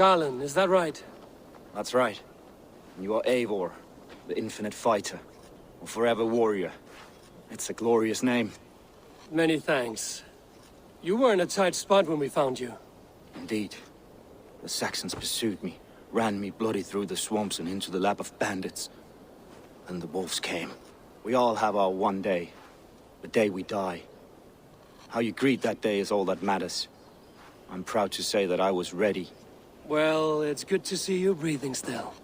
Garland, is that right? That's right. And you are Eivor, the infinite fighter, or forever warrior. It's a glorious name. Many thanks. You were in a tight spot when we found you. Indeed. The Saxons pursued me, ran me bloody through the swamps and into the lap of bandits. Then the wolves came. We all have our one day. The day we die. How you greet that day is all that matters. I'm proud to say that I was ready. Well, it's good to see you breathing still.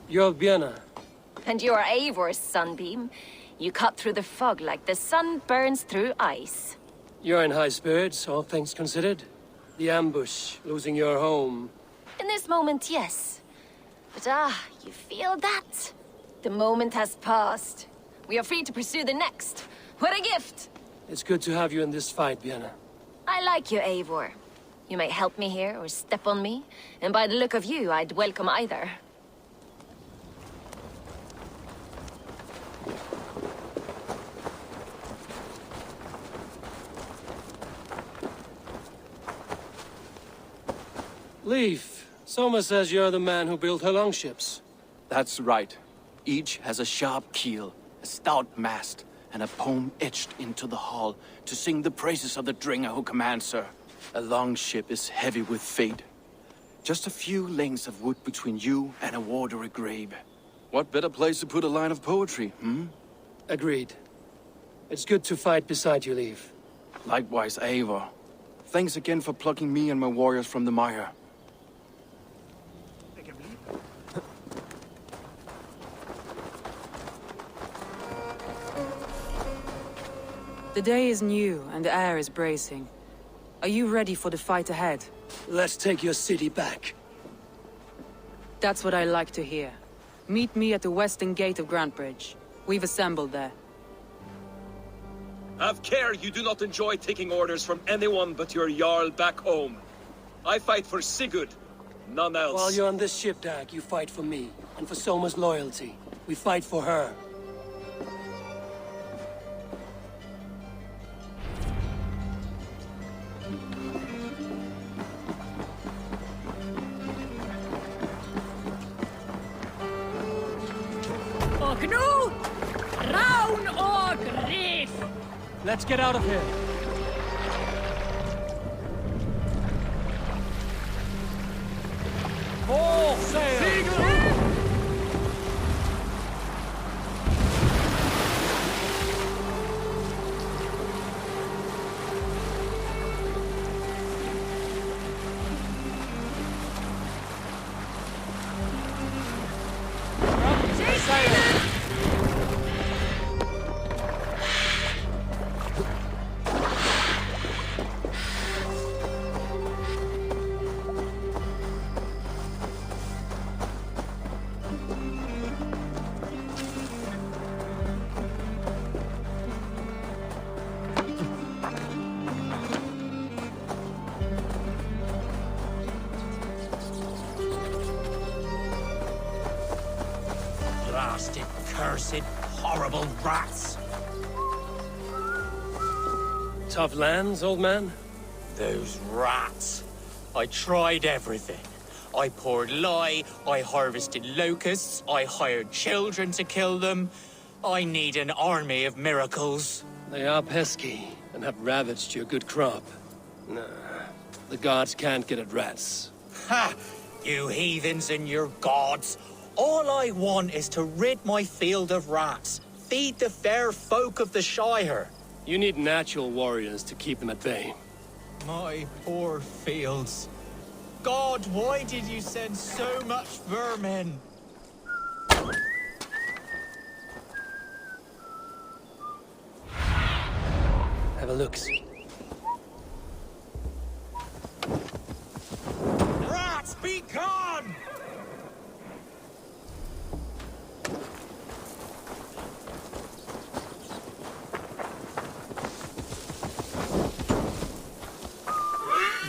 You're Björna. And you're Eivor's sunbeam. You cut through the fog like the sun burns through ice. You're in high spirits, all things considered. The ambush, losing your home. In this moment, yes. But you feel that? The moment has passed. We are free to pursue the next. What a gift! It's good to have you in this fight, Björna. I like you, Eivor. You may help me here or step on me, and by the look of you, I'd welcome either. Leif, Soma says you're the man who built her longships. That's right. Each has a sharp keel, a stout mast, and a poem etched into the hull to sing the praises of the Dringer who commands her. A longship is heavy with fate. Just a few lengths of wood between you and a watery grave. What better place to put a line of poetry, hmm? Agreed. It's good to fight beside you, Leif. Likewise, Eivor. Thanks again for plucking me and my warriors from the mire. The day is new, and the air is bracing. Are you ready for the fight ahead? Let's take your city back. That's what I like to hear. Meet me at the western gate of Grantbridge. We've assembled there. Have care you do not enjoy taking orders from anyone but your Jarl back home. I fight for Sigurd, none else. While you're on this ship, Dag, you fight for me, and for Soma's loyalty. We fight for her. Let's get out of here. Full sail! Blasted, cursed, horrible rats! Tough lands, old man? Those rats. I tried everything. I poured lye, I harvested locusts, I hired children to kill them. I need an army of miracles. They are pesky, and have ravaged your good crop. Nah, the gods can't get at rats. Ha! You heathens and your gods! All I want is to rid my field of rats. Feed the fair folk of the Shire. You need natural warriors to keep them at bay. My poor fields. God, why did you send so much vermin? Have a look-see. Rats, be gone!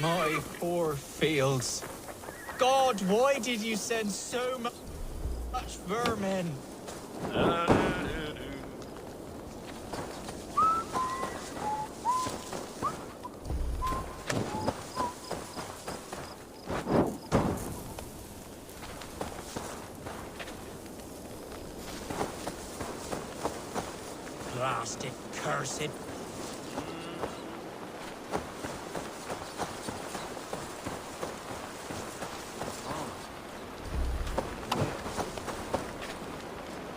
My poor fields. God, why did you send so much vermin? Blasted, cursed.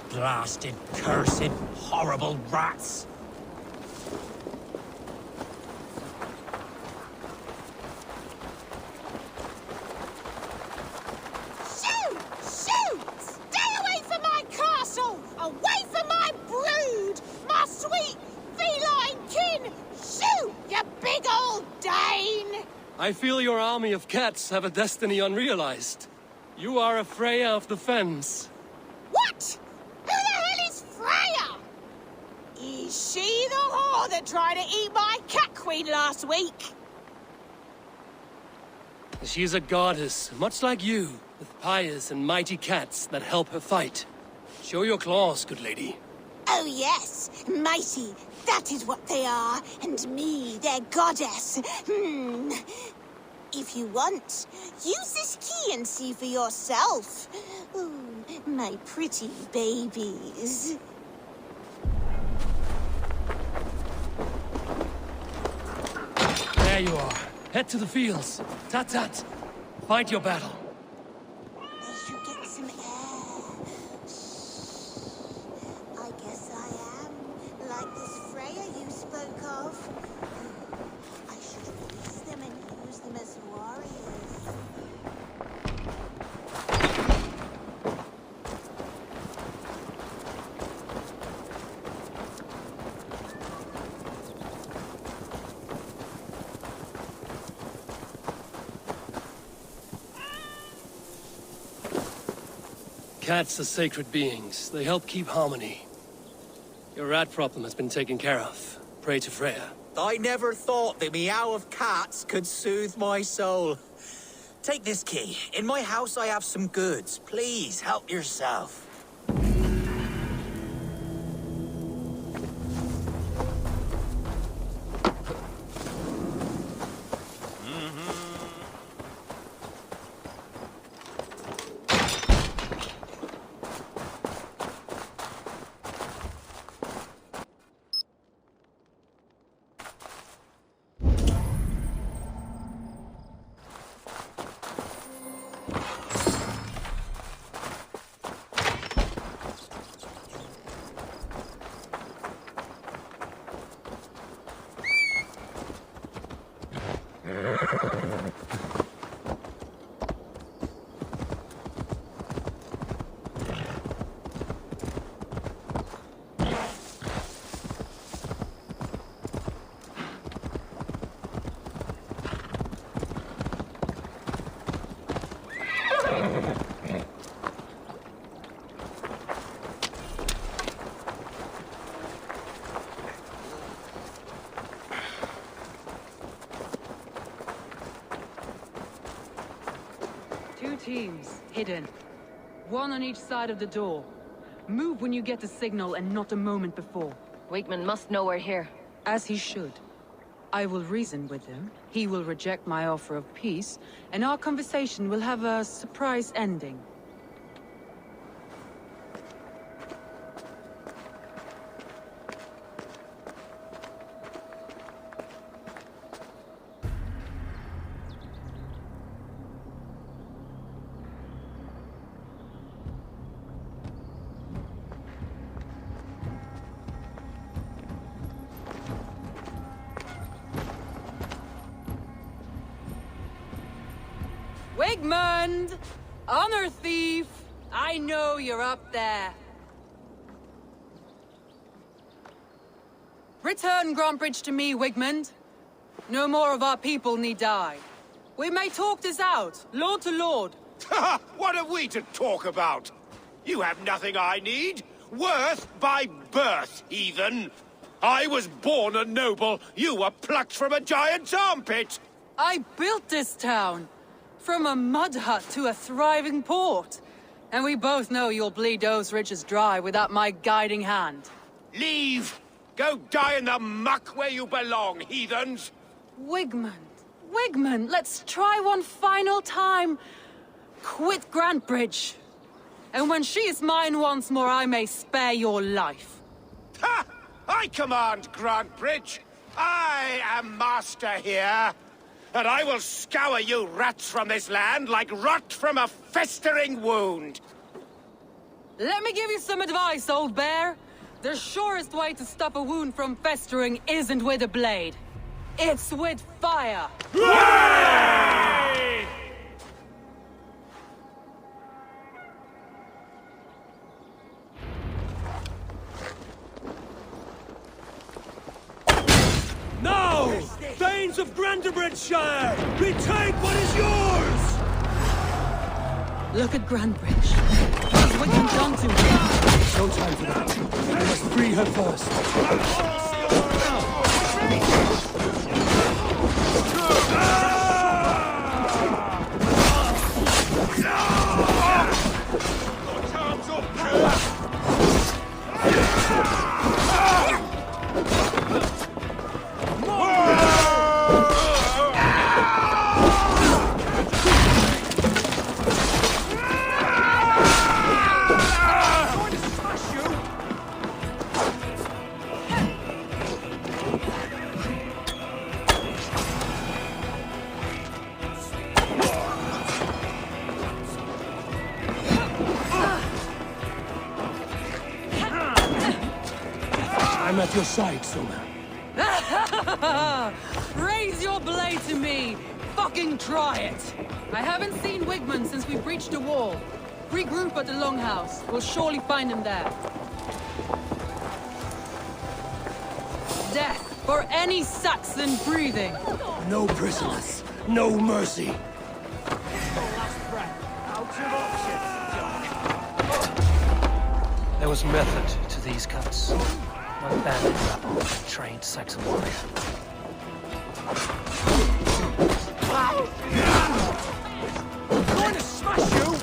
Blasted, cursed, horrible rats! Shoot! Shoot! Stay away from my castle! Away from my brood! My sweet feline kin! Shoot, you big old Dane! I feel your army of cats have a destiny unrealized. You are a Freya of the Fens. What? Who the hell is Freya? Is she the whore that tried to eat my cat queen last week? She is a goddess, much like you, with pious and mighty cats that help her fight. Show your claws, good lady. Oh yes, mighty. That is what they are. And me, their goddess. If you want, use this key and see for yourself. Ooh, my pretty babies. There you are. Head to the fields. Tat-tat. Fight your battle. I should get some air. I guess I am like this Freya you spoke of. I should release them and use them as warriors. Cats are sacred beings. They help keep harmony. Your rat problem has been taken care of. Pray to Freya. I never thought the meow of cats could soothe my soul. Take this key. In my house I have some goods. Please, help yourself. Two teams, hidden. One on each side of the door. Move when you get the signal and not a moment before. Wakeman must know we're here. As he should. I will reason with him. He will reject my offer of peace, and our conversation will have a surprise ending. Wigmund! Honor thief! I know you're up there. Return Grantbridge to me, Wigmund. No more of our people need die. We may talk this out, lord to lord. Ha! What have we to talk about? You have nothing I need. Worth by birth, heathen. I was born a noble. You were plucked from a giant's armpit. I built this town. From a mud hut to a thriving port. And we both know you'll bleed those riches dry without my guiding hand. Leave! Go die in the muck where you belong, heathens! Wigmund, let's try one final time. Quit Grantbridge. And when she is mine once more, I may spare your life. Ha! I command Grantbridge. I am master here. And I will scour you rats from this land like rot from a festering wound. Let me give you some advice, old bear. The surest way to stop a wound from festering isn't with a blade. It's with fire. Now! Thanes of Grantebridgeshire! Retake what is yours! Look at Grantbridge. What's Wickham done to her? No time for that. We must free her first. I'm at your side, Soma. Raise your blade to me! Fucking try it! I haven't seen Wigman since we breached the wall. Regroup at the Longhouse. We'll surely find him there. Death for any Saxon breathing! No prisoners, no mercy. There was method to these cuts. One bandit rabble, trained Saxon warrior. I'm going to smash you!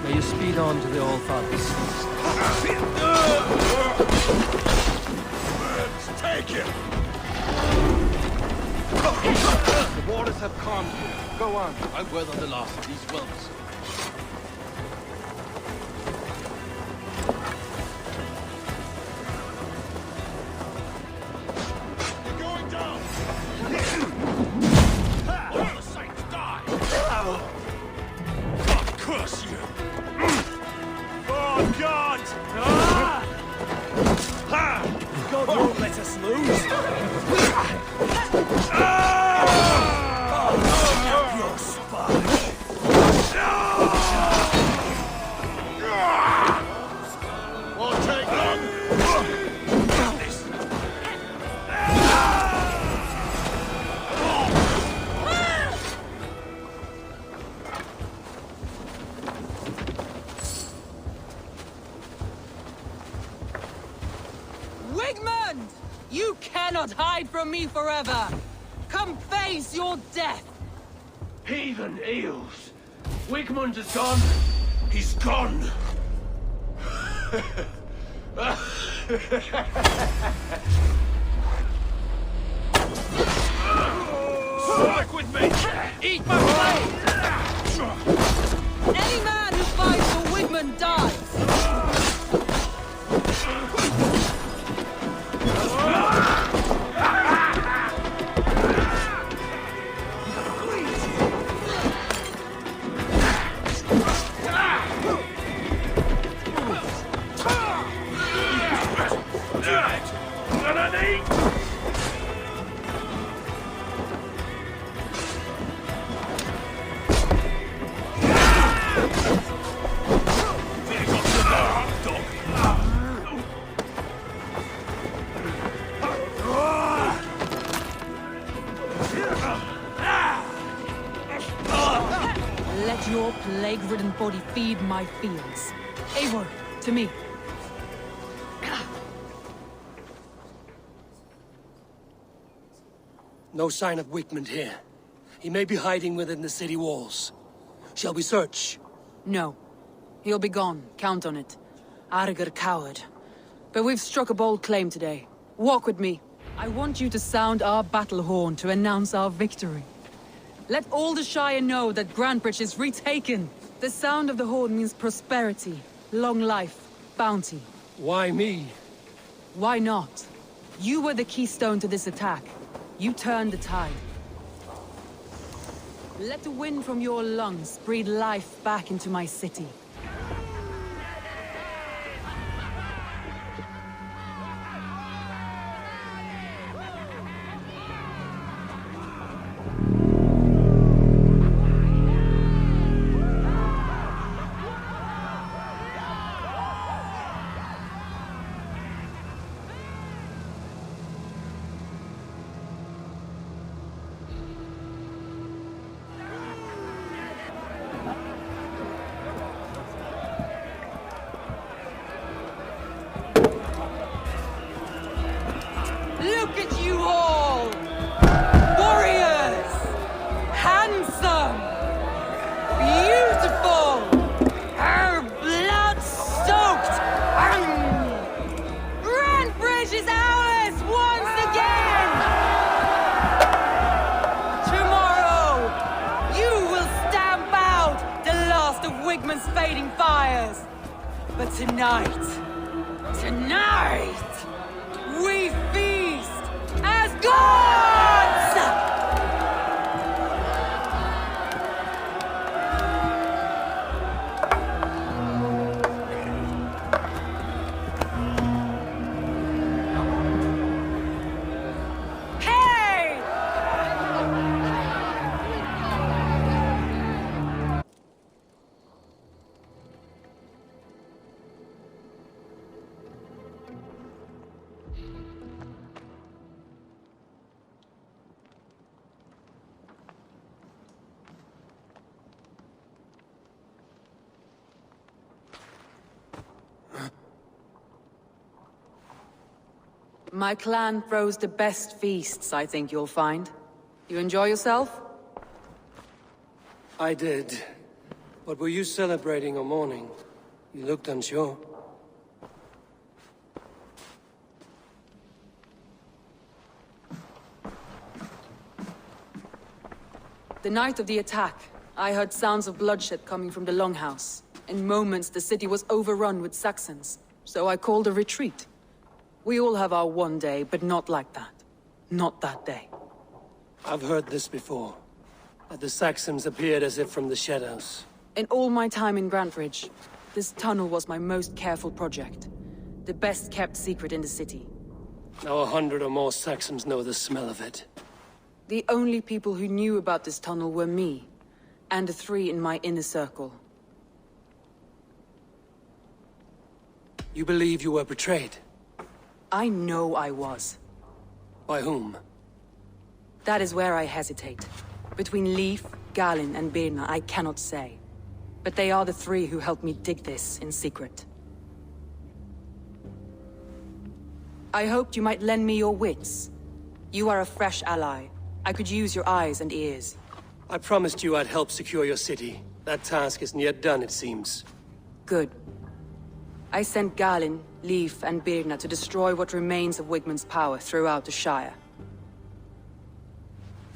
May you speed on to the All-Fathers. Take him! The waters have calmed here. Go on. I'll weather the last of these whelps. You're going down! All the saints die! God curse you! Oh, God! God won't let us lose. Your spine. Won't take long! Wigmund! You cannot hide from me forever! Come face your death! Heathen eels. Wigmund is gone. He's gone. Strike with me! Eat my blade! Any man who fights for Wigmund dies! Gonna need Let your plague-ridden body feed my fields. Eivor, to me. No sign of Wickman here. He may be hiding within the city walls. Shall we search? No. He'll be gone, count on it. Arger coward. But we've struck a bold claim today. Walk with me. I want you to sound our battle horn to announce our victory. Let all the Shire know that Grantbridge is retaken. The sound of the horn means prosperity, long life, bounty. Why me? Why not? You were the keystone to this attack. You turned the tide. Let the wind from your lungs breathe life back into my city. Look at you all! Warriors! Handsome! Beautiful! Her blood-soaked! Grantbridge is ours once again! Tomorrow, you will stamp out the last of Wigman's fading fires. But tonight, we feast as gods! Hey! My clan throws the best feasts, I think you'll find. You enjoy yourself? I did. But were you celebrating or mourning? You looked unsure. The night of the attack, I heard sounds of bloodshed coming from the Longhouse. In moments, the city was overrun with Saxons, so I called a retreat. We all have our one day, but not like that. Not that day. I've heard this before. That the Saxons appeared as if from the shadows. In all my time in Grantbridge, this tunnel was my most careful project. The best kept secret in the city. Now 100 or more Saxons know the smell of it. The only people who knew about this tunnel were me, and the 3 in my inner circle. You believe you were betrayed? I know I was. By whom? That is where I hesitate. Between Leif, Galin, and Birna, I cannot say. But they are the 3 who helped me dig this in secret. I hoped you might lend me your wits. You are a fresh ally. I could use your eyes and ears. I promised you I'd help secure your city. That task isn't yet done, it seems. Good. I sent Galin, Leif, and Birna to destroy what remains of Wigman's power throughout the Shire.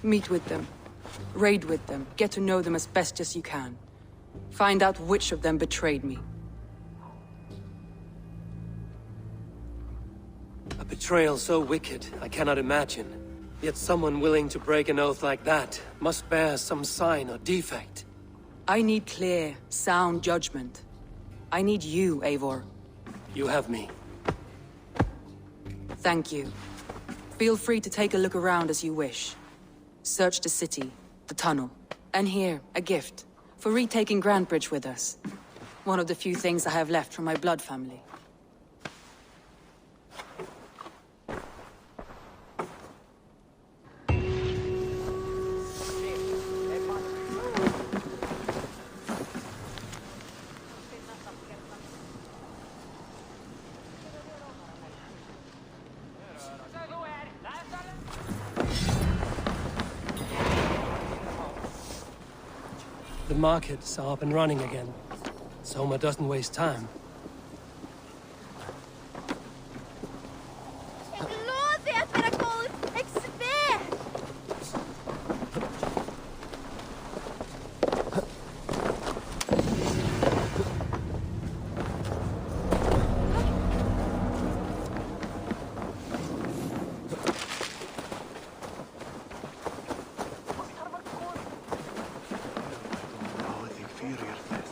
Meet with them. Raid with them. Get to know them as best as you can. Find out which of them betrayed me. A betrayal so wicked, I cannot imagine. Yet someone willing to break an oath like that must bear some sign or defect. I need clear, sound judgment. I need you, Eivor. You have me. Thank you. Feel free to take a look around as you wish. Search the city, the tunnel, and here, a gift. for retaking Grantbridge with us. One of the few things I have left from my blood family. The markets are up and running again. Soma doesn't waste time.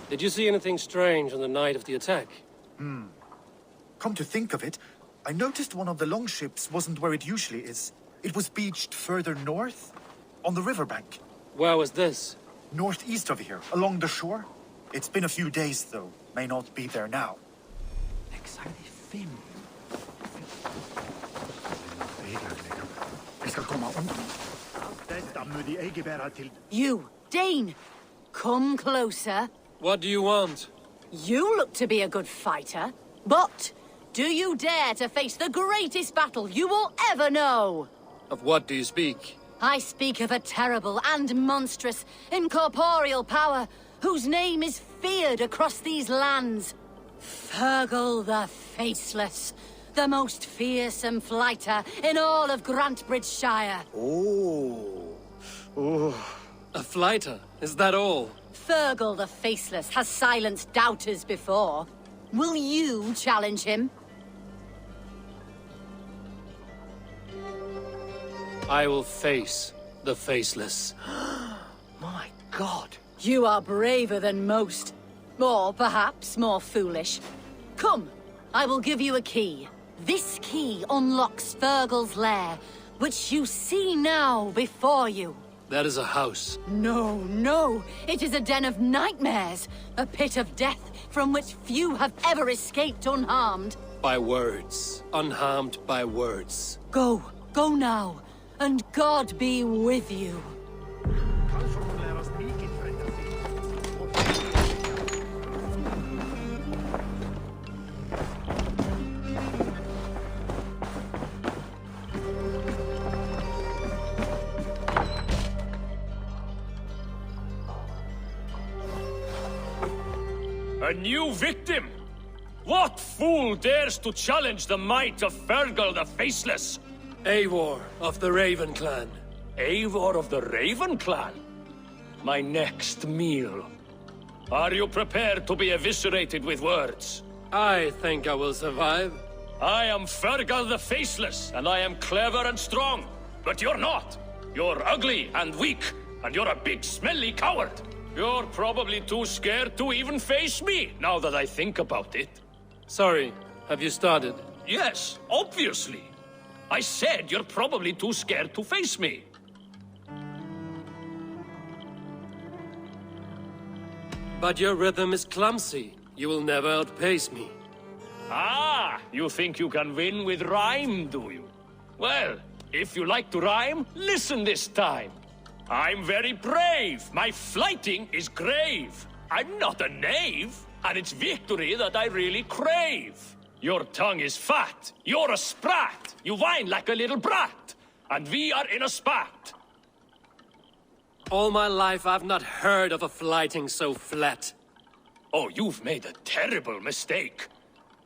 Did you see anything strange on the night of the attack? Come to think of it, I noticed one of the longships wasn't where it usually is. It was beached further north, on the riverbank. Where was this? Northeast of here, along the shore. It's been a few days, though. May not be there now. You, Dane! Come closer. What do you want? You look to be a good fighter, but do you dare to face the greatest battle you will ever know? Of what do you speak? I speak of a terrible and monstrous incorporeal power whose name is feared across these lands. Fergal the Faceless, the most fearsome flighter in all of Grantbridgeshire. A flighter? Is that all? Fergal the Faceless has silenced doubters before. Will you challenge him? I will face the Faceless. My God. You are braver than most. Or perhaps more foolish. Come, I will give you a key. This key unlocks Fergal's lair, which you see now before you. That is a house. No, no. It is a den of nightmares. A pit of death from which few have ever escaped unharmed. By words. Unharmed by words. Go. Go now. And God be with you. A new victim? What fool dares to challenge the might of Fergal the Faceless? Eivor of the Raven Clan. Eivor of the Raven Clan? My next meal. Are you prepared to be eviscerated with words? I think I will survive. I am Fergal the Faceless, and I am clever and strong. But you're not. You're ugly and weak, and you're a big smelly coward. You're probably too scared to even face me, now that I think about it. Sorry, have you started? Yes, obviously. I said you're probably too scared to face me. But your rhythm is clumsy. You will never outpace me. Ah, you think you can win with rhyme, do you? Well, if you like to rhyme, listen this time. I'm very brave. My flighting is grave. I'm not a knave, and it's victory that I really crave. Your tongue is fat. You're a sprat. You whine like a little brat. And we are in a spat. All my life I've not heard of a flighting so flat. Oh, you've made a terrible mistake.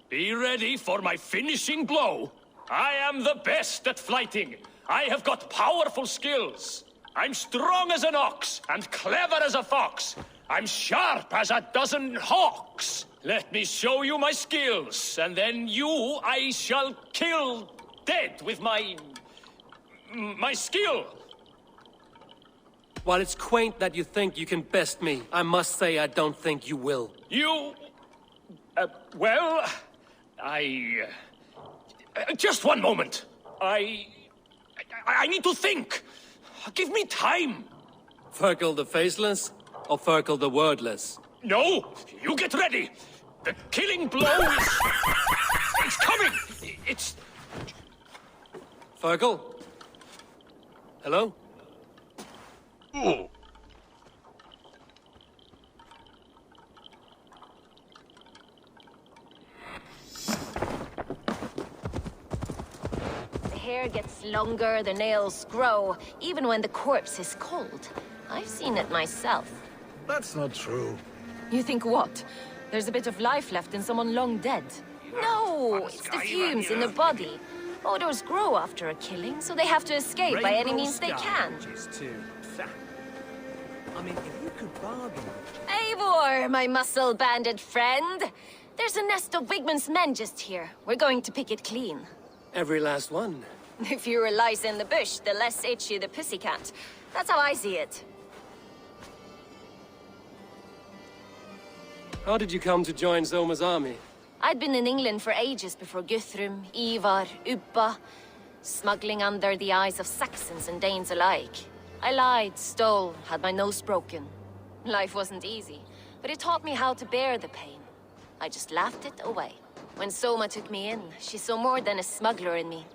Be ready for my finishing blow. I am the best at flighting. I have got powerful skills. I'm strong as an ox and clever as a fox. I'm sharp as a dozen hawks. Let me show you my skills, and then you I shall kill dead with my skill. While it's quaint that you think you can best me, I must say I don't think you will. You... well... just one moment. I need to think. Give me time. Fergal the Faceless? Or Ferkel the Wordless? No! You get ready! The killing blow is... It's coming! It's... Ferkel? Hello? Oh. The hair gets longer, the nails grow, even when the corpse is cold. I've seen it myself. That's not true. You think what? There's a bit of life left in someone long dead? No, it's the fumes in the body. Odors grow after a killing, so they have to escape by any means they can. I mean, if you could bargain... Eivor, my muscle-banded friend! There's a nest of Wigman's men just here. We're going to pick it clean. Every last one. The fewer lies in the bush, the less itchy the pussycat. That's how I see it. How did you come to join Zoma's army? I'd been in England for ages before Guthrum, Ivar, Ubba, smuggling under the eyes of Saxons and Danes alike. I lied, stole, had my nose broken. Life wasn't easy, but it taught me how to bear the pain. I just laughed it away. When Soma took me in, she saw more than a smuggler in me.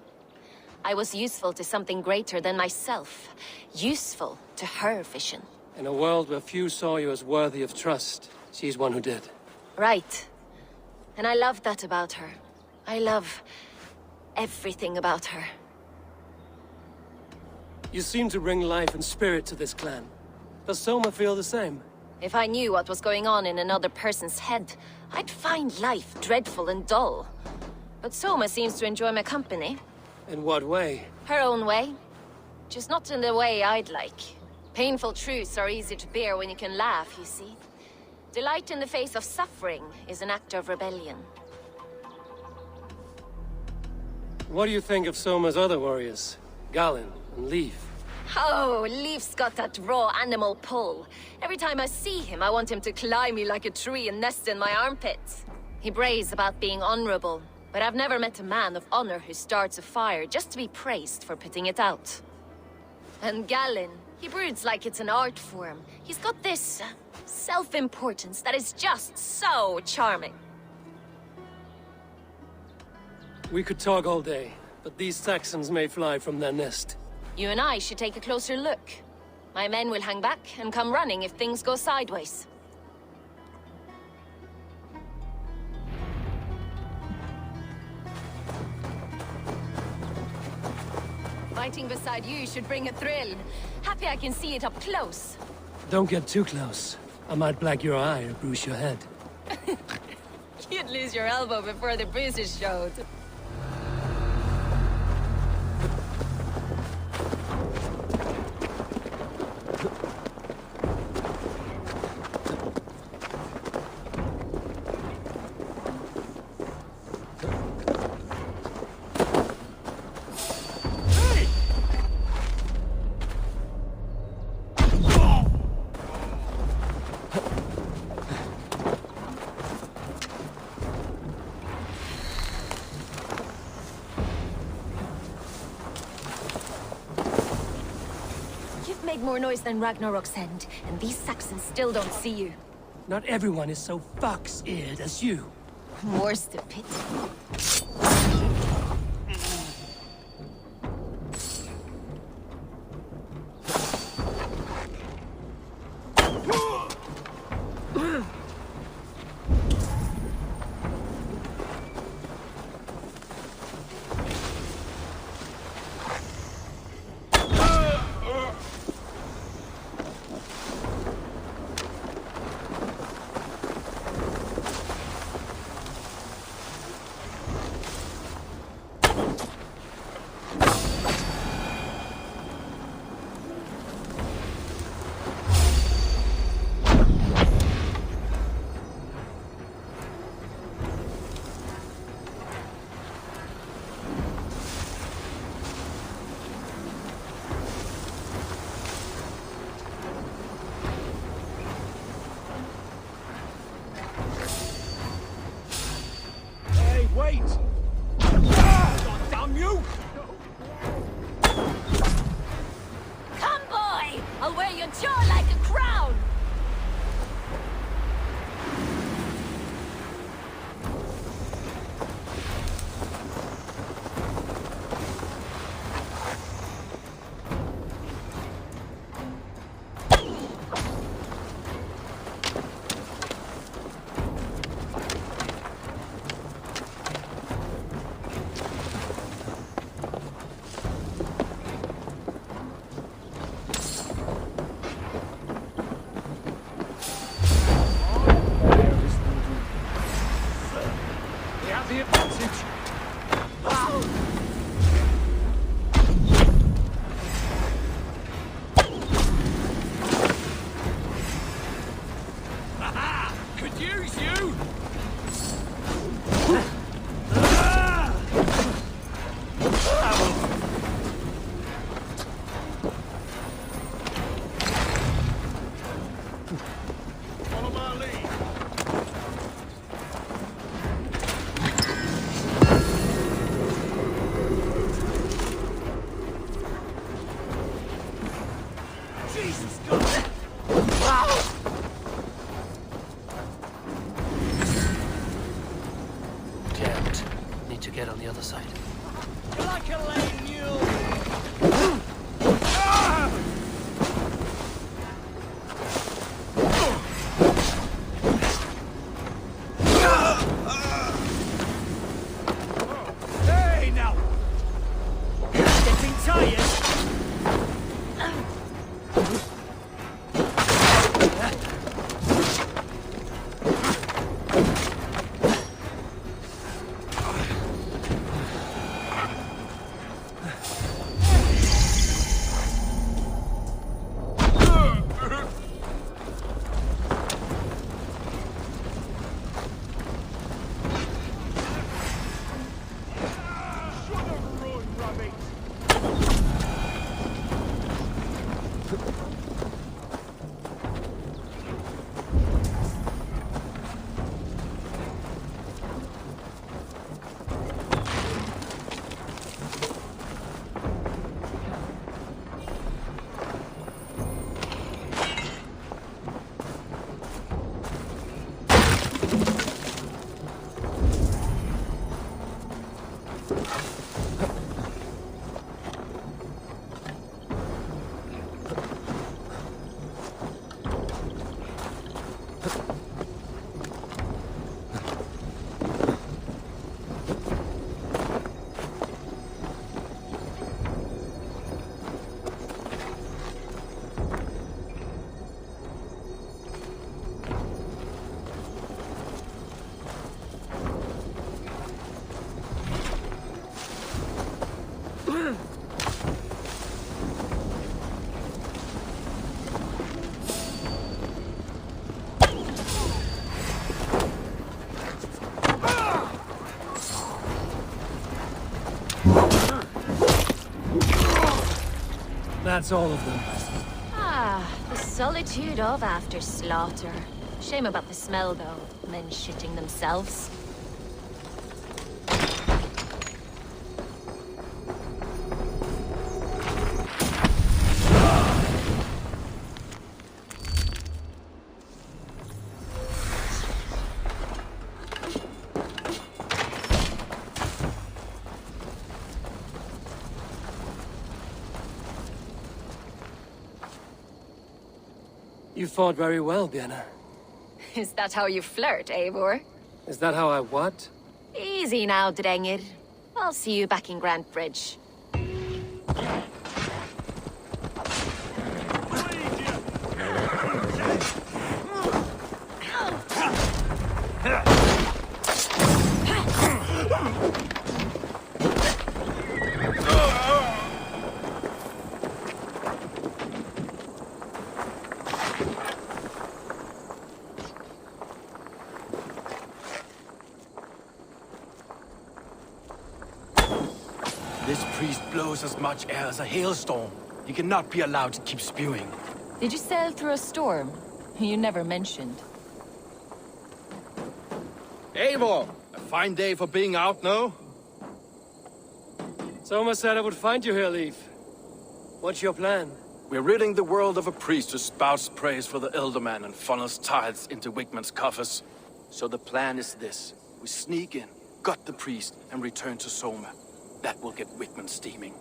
I was useful to something greater than myself. Useful to her vision. In a world where few saw you as worthy of trust, she's one who did. Right. And I love that about her. I love everything about her. You seem to bring life and spirit to this clan. Does Soma feel the same? If I knew what was going on in another person's head, I'd find life dreadful and dull. But Soma seems to enjoy my company. In what way? Her own way. Just not in the way I'd like. Painful truths are easy to bear when you can laugh, you see. Delight in the face of suffering is an act of rebellion. What do you think of Soma's other warriors? Galen and Leaf? Oh, Leaf's got that raw animal pull. Every time I see him, I want him to climb me like a tree and nest in my armpits. He brays about being honorable, but I've never met a man of honor who starts a fire just to be praised for putting it out. And Galen, he broods like it's an art form. He's got this self-importance that is just so charming. We could talk all day, but these Saxons may fly from their nest. You and I should take a closer look. My men will hang back and come running if things go sideways. Fighting beside you should bring a thrill. Happy I can see it up close. Don't get too close. I might black your eye or bruise your head. You'd lose your elbow before the bruises showed. More noise than Ragnarok's end, and these Saxons still don't see you. Not everyone is so fox-eared as you. More's the pity. Follow my lead. Jesus God! Damn it. Need to get on the other side. Like a lame mule. Hey, now! Getting tired. That's all of them. Ah, the solitude of after slaughter. Shame about the smell, though. Men shitting themselves. You fought very well, Bianna. Is that how you flirt, Eivor? Is that how I what? Easy now, Drengir. I'll see you back in Grand Bridge. This priest blows as much air as a hailstorm. He cannot be allowed to keep spewing. Did you sail through a storm? You never mentioned. Eivor! A fine day for being out, no? Soma said I would find you here, Leaf. What's your plan? We're ridding the world of a priest who spouts praise for the Elderman and funnels tithes into Wigman's coffers. So the plan is this. We sneak in, gut the priest, and return to Soma. That will get Wigman steaming.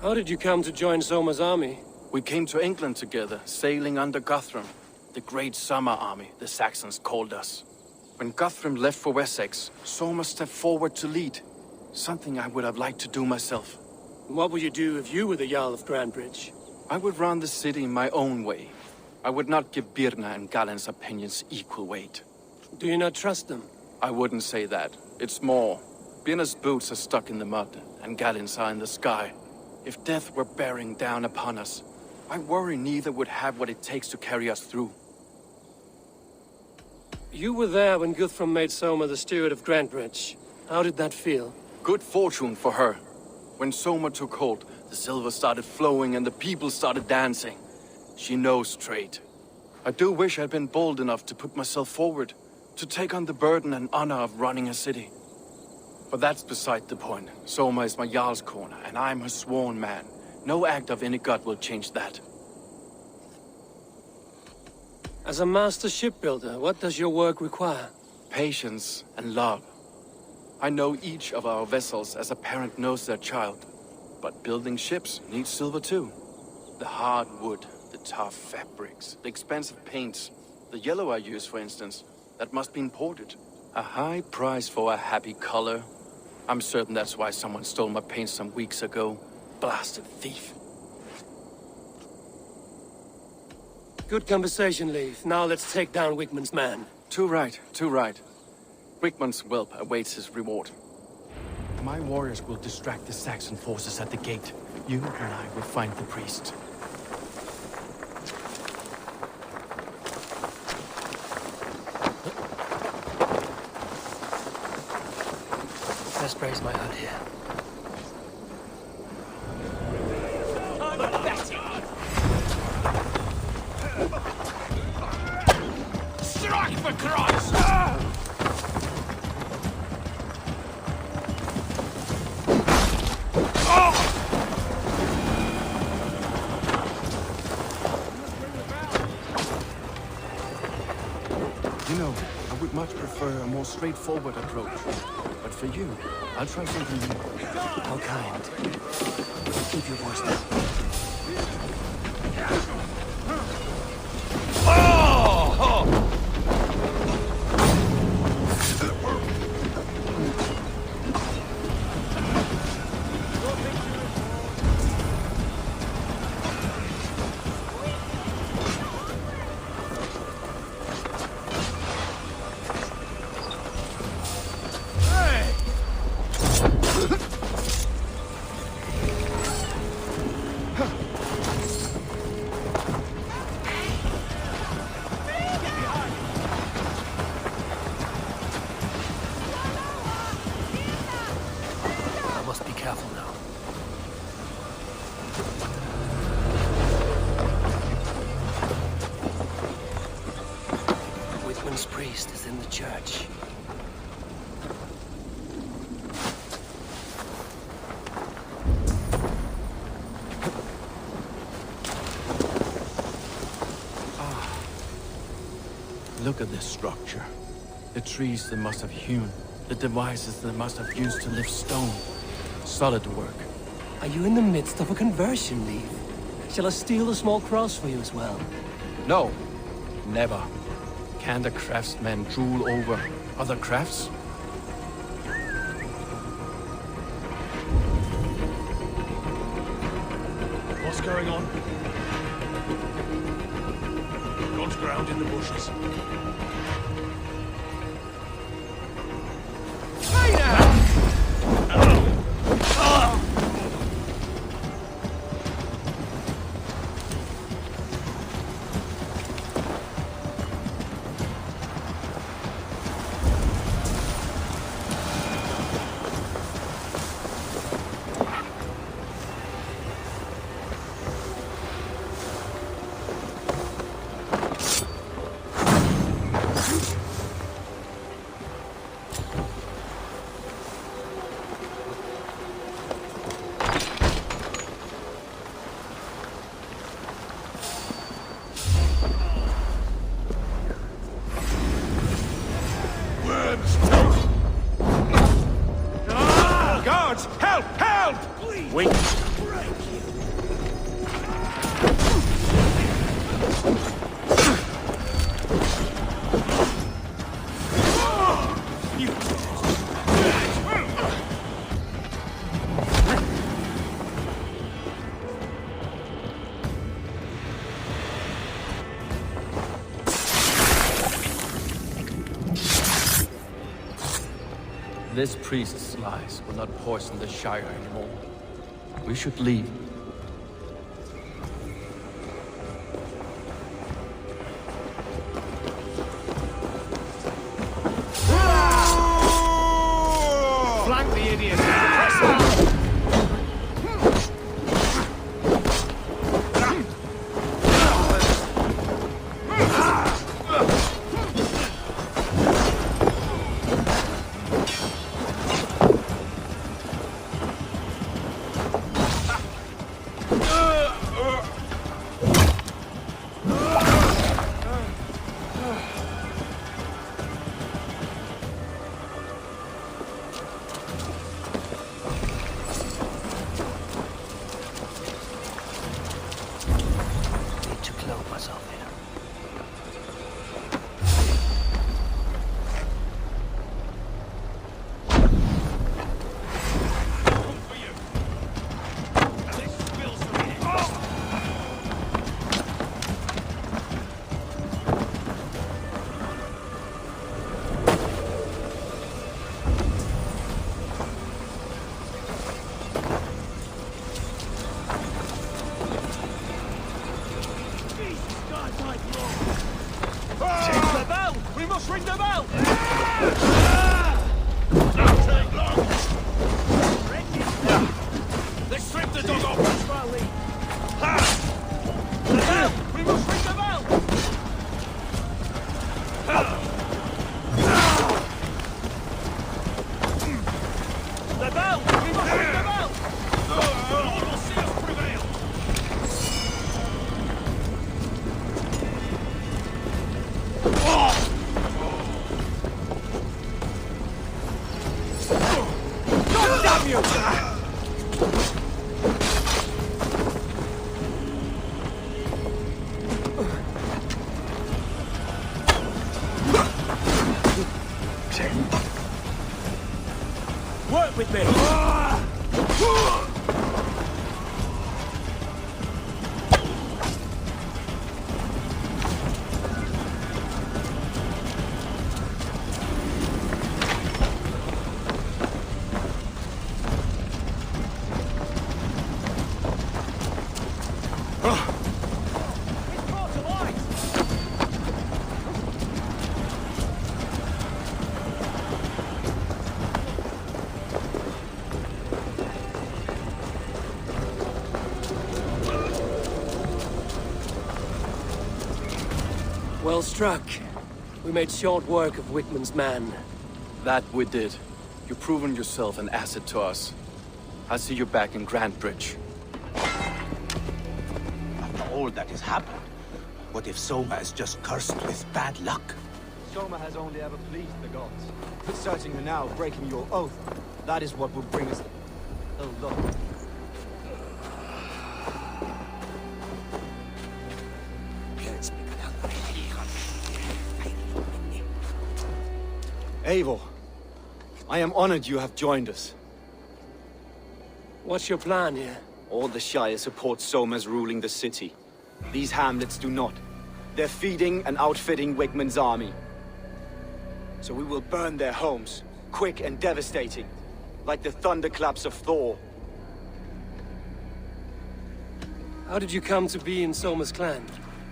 How did you come to join Soma's army? We came to England together, sailing under Guthrum. The Great Summer Army, the Saxons called us. When Guthrum left for Wessex, Soma stepped forward to lead. Something I would have liked to do myself. What would you do if you were the Jarl of Grandbridge? I would run the city my own way. I would not give Birna and Galen's opinions equal weight. Do you not trust them? I wouldn't say that. It's more. Birna's boots are stuck in the mud, and Galen's are in the sky. If death were bearing down upon us, I worry neither would have what it takes to carry us through. You were there when Guthrum made Soma the steward of Grandbridge. How did that feel? Good fortune for her. When Soma took hold, the silver started flowing and the people started dancing. She knows trade. I do wish I'd been bold enough to put myself forward, to take on the burden and honor of running a city. But that's beside the point. Soma is my Jarl's corner, and I'm her sworn man. No act of any god will change that. As a master shipbuilder, what does your work require? Patience and love. I know each of our vessels as a parent knows their child. But building ships needs silver too. The hard wood, the tough fabrics, the expensive paints, the yellow I use, for instance, that must be imported. A high price for a happy color. I'm certain that's why someone stole my paint some weeks ago. Blasted thief. Good conversation, Leif. Now let's take down Wigman's man. Too right, too right. Wigman's whelp awaits his reward. My warriors will distract the Saxon forces at the gate. You and I will find the priest. Best raise my hood here. Strike for Christ! You know, I would much prefer a more straightforward approach. But for you, I'll try something new. How kind. Keep your voice down. Careful now. Wigman's priest is in the church. Look at this structure. The trees they must have hewn. The devices they must have used to lift stone. Solid work. Are you in the midst of a conversion, Leif? Shall I steal a small cross for you as well? No. Never. Can the craftsman drool over other crafts? What's going on? God's ground in the bushes. Guards! Help! Help! Please! Wait. This priest's lies will not poison the Shire anymore. We should leave. Flank the idiot! Press him! The bell! We must ring the bell! They stripped the dog off! The bell! We must ring the bell! The bell! We must ring the bell! The Lord will see us prevail! God damn you! Work with me! Well struck. We made short work of Wickman's man. That we did. You've proven yourself an asset to us. I see you're back in Grantbridge. After all that has happened, what if Soma is just cursed with bad luck? Soma has only ever pleased the gods. Searching her now, breaking your oath. That is what will bring us ill luck. Eivor, I am honored you have joined us. What's your plan here? All the Shire support Soma's ruling the city. These hamlets do not. They're feeding and outfitting Wickman's army. So we will burn their homes, quick and devastating, like the thunderclaps of Thor. How did you come to be in Soma's clan?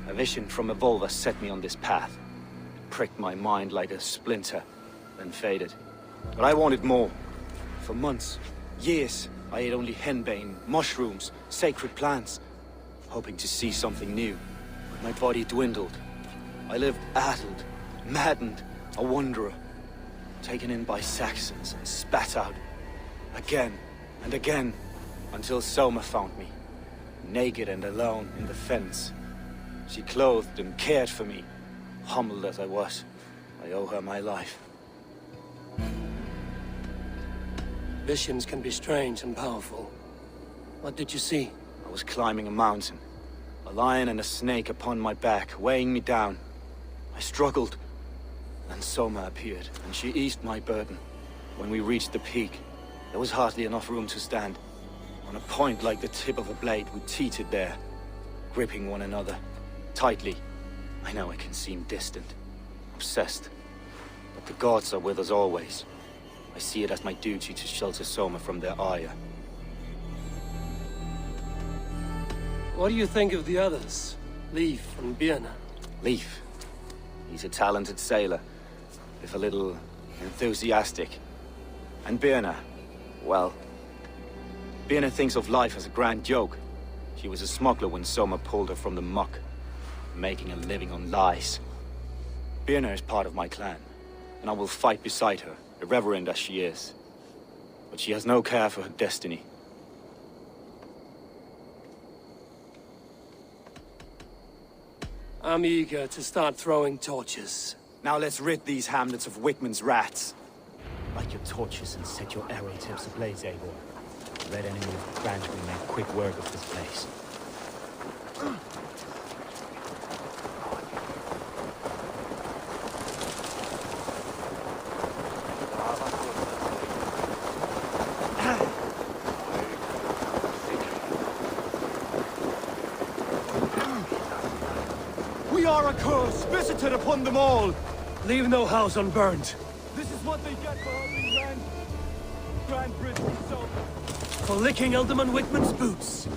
A vision from Evolver set me on this path. It pricked my mind like a splinter, then faded. But I wanted more. For months, years, I ate only henbane, mushrooms, sacred plants, hoping to see something new. But my body dwindled. I lived addled, maddened, a wanderer, taken in by Saxons and spat out again and again, until Soma found me, naked and alone in the fens. She clothed and cared for me, humbled as I was. I owe her my life. Visions can be strange and powerful. What did you see? I was climbing a mountain, a lion and a snake upon my back, weighing me down. I struggled. Then Soma appeared, and she eased my burden. When we reached the peak, there was hardly enough room to stand. On a point like the tip of a blade, we teetered there, gripping one another, tightly. I know it can seem distant, obsessed, but the gods are with us always. I see it as my duty to shelter Soma from their ire. What do you think of the others? Leif and Birna? Leif. He's a talented sailor, if a little enthusiastic. And Birna, well, Birna thinks of life as a grand joke. She was a smuggler when Soma pulled her from the muck, making a living on lies. Birna is part of my clan, and I will fight beside her, irreverent as she is. But she has no care for her destiny. I'm eager to start throwing torches. Now let's rid these hamlets of Wickman's rats. Light your torches and set your arrow tips ablaze, Eivor. The red enemy of Grantbridge make quick work of this place. We are a curse visited upon them all! Leave no house unburned. This is what they get for holding Grantbridge from Soma. For licking Alderman Wickman's boots.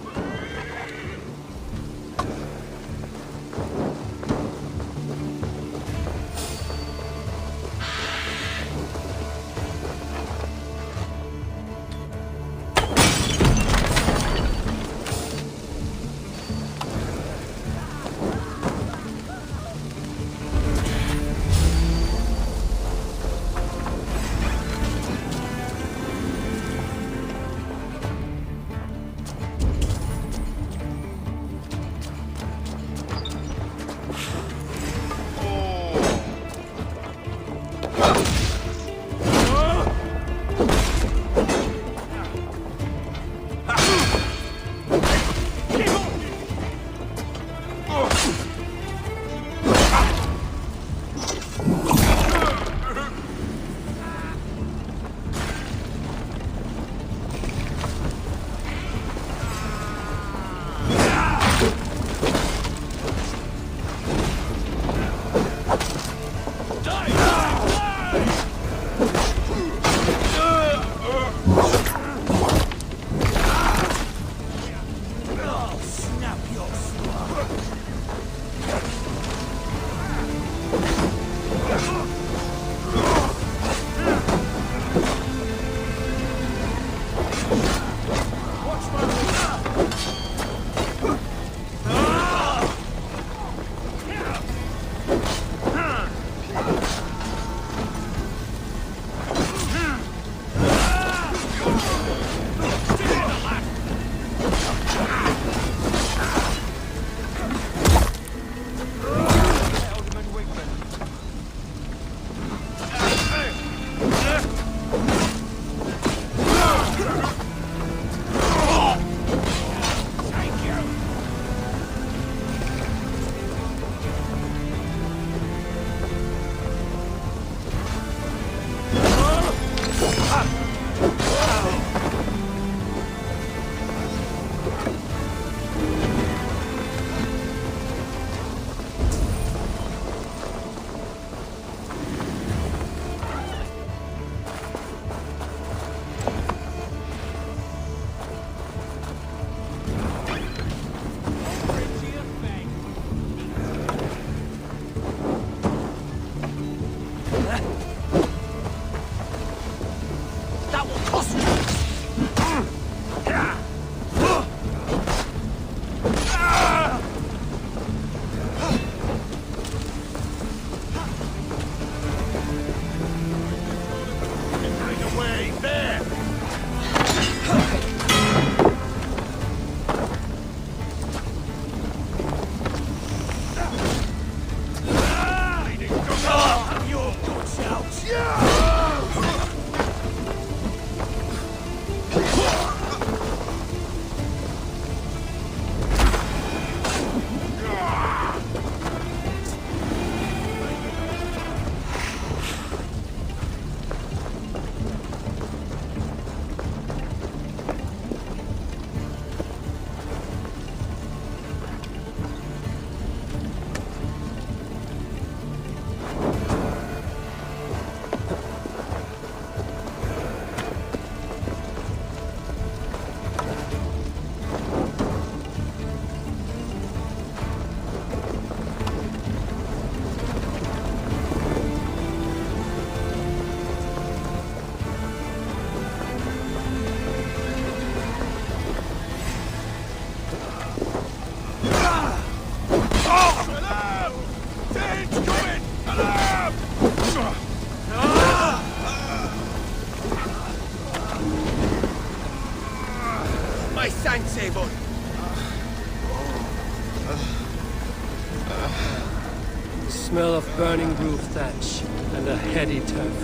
smell of burning roof thatch and a heady turf.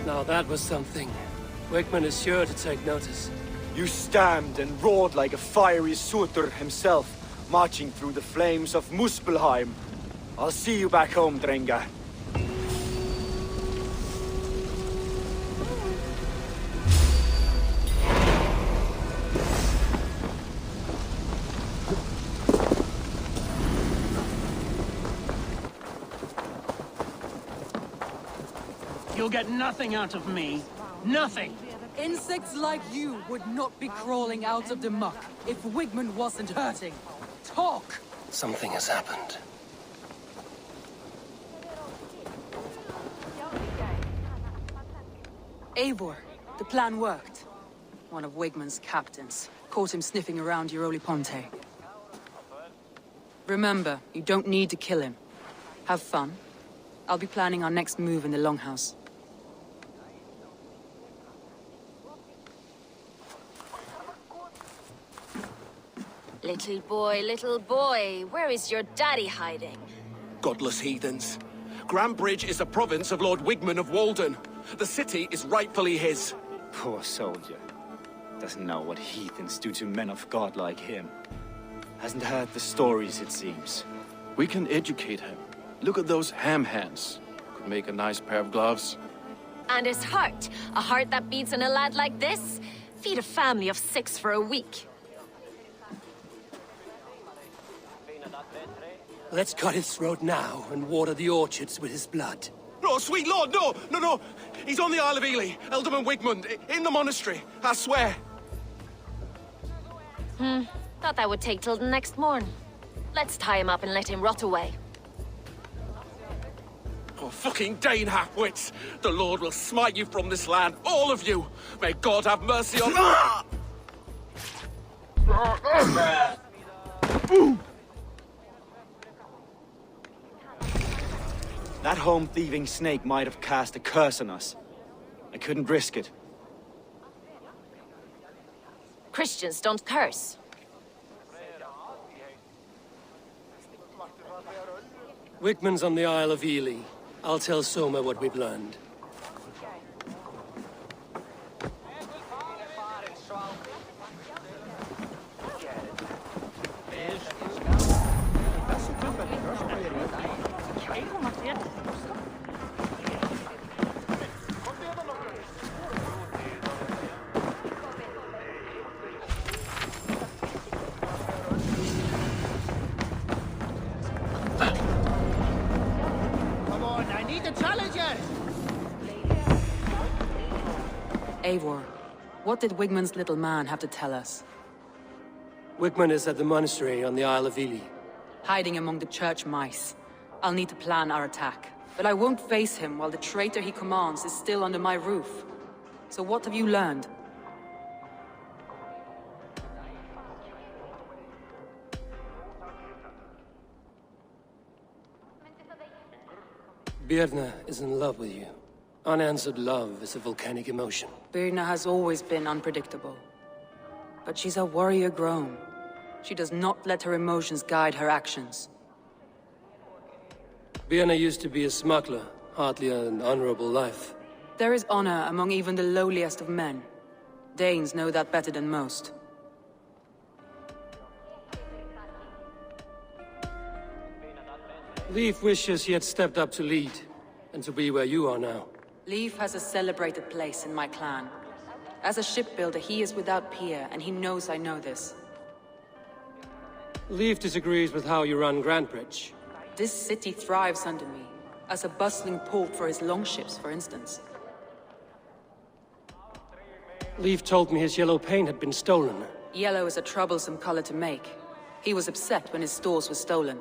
Now that was something. Wickman is sure to take notice. You stamped and roared like a fiery Surtur himself, marching through the flames of Muspelheim. I'll see you back home, Drenga. You'll get nothing out of me. Nothing! Insects like you would not be crawling out of the muck if Wigman wasn't hurting. Talk! Something has happened. Eivor, the plan worked. One of Wigman's captains caught him sniffing around Euroli Ponte. Remember, you don't need to kill him. Have fun. I'll be planning our next move in the Longhouse. Little boy, where is your daddy hiding? Godless heathens. Grantbridge is a province of Lord Wigman of Walden. The city is rightfully his. Poor soldier. Doesn't know what heathens do to men of God like him. Hasn't heard the stories, it seems. We can educate him. Look at those ham hands. Could make a nice pair of gloves. And his heart. A heart that beats in a lad like this? Feed a family of 6 for a week. Let's cut his throat now and water the orchards with his blood. No, sweet lord, no, no, no. He's on the Isle of Ely, Elderman Wigmund, in the monastery, I swear. Thought that would take till the next morn. Let's tie him up and let him rot away. Oh, fucking Dane halfwits! The Lord will smite you from this land, all of you! May God have mercy on... That home-thieving snake might have cast a curse on us. I couldn't risk it. Christians don't curse. Wickman's on the Isle of Ely. I'll tell Soma what we've learned. Eivor, what did Wigman's little man have to tell us? Wickman is at the monastery on the Isle of Ely. Hiding among the church mice. I'll need to plan our attack. But I won't face him while the traitor he commands is still under my roof. So what have you learned? Birna is in love with you. Unanswered love is a volcanic emotion. Birna has always been unpredictable. But she's a warrior grown. She does not let her emotions guide her actions. Birna used to be a smuggler, hardly an honorable life. There is honor among even the lowliest of men. Danes know that better than most. Leif wishes he had stepped up to lead, and to be where you are now. Leif has a celebrated place in my clan. As a shipbuilder, he is without peer, and he knows I know this. Leif disagrees with how you run Grantbridge. This city thrives under me, as a bustling port for his longships, for instance. Leif told me his yellow paint had been stolen. Yellow is a troublesome color to make. He was upset when his stores were stolen.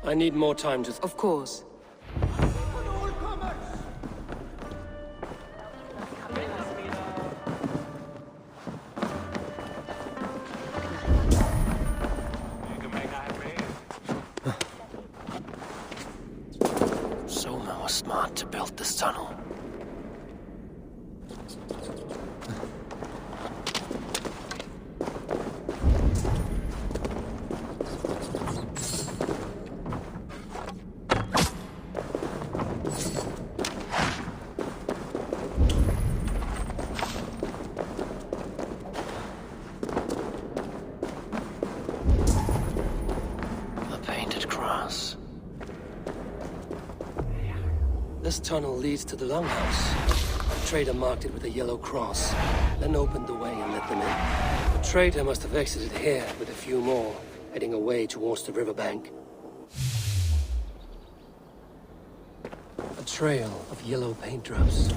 I need more time to... Of course. Soma was smart to build this tunnel. This tunnel leads to the longhouse. The trader marked it with a yellow cross, then opened the way and let them in. The trader must have exited here with a few more, heading away towards the riverbank. A trail of yellow paint drops.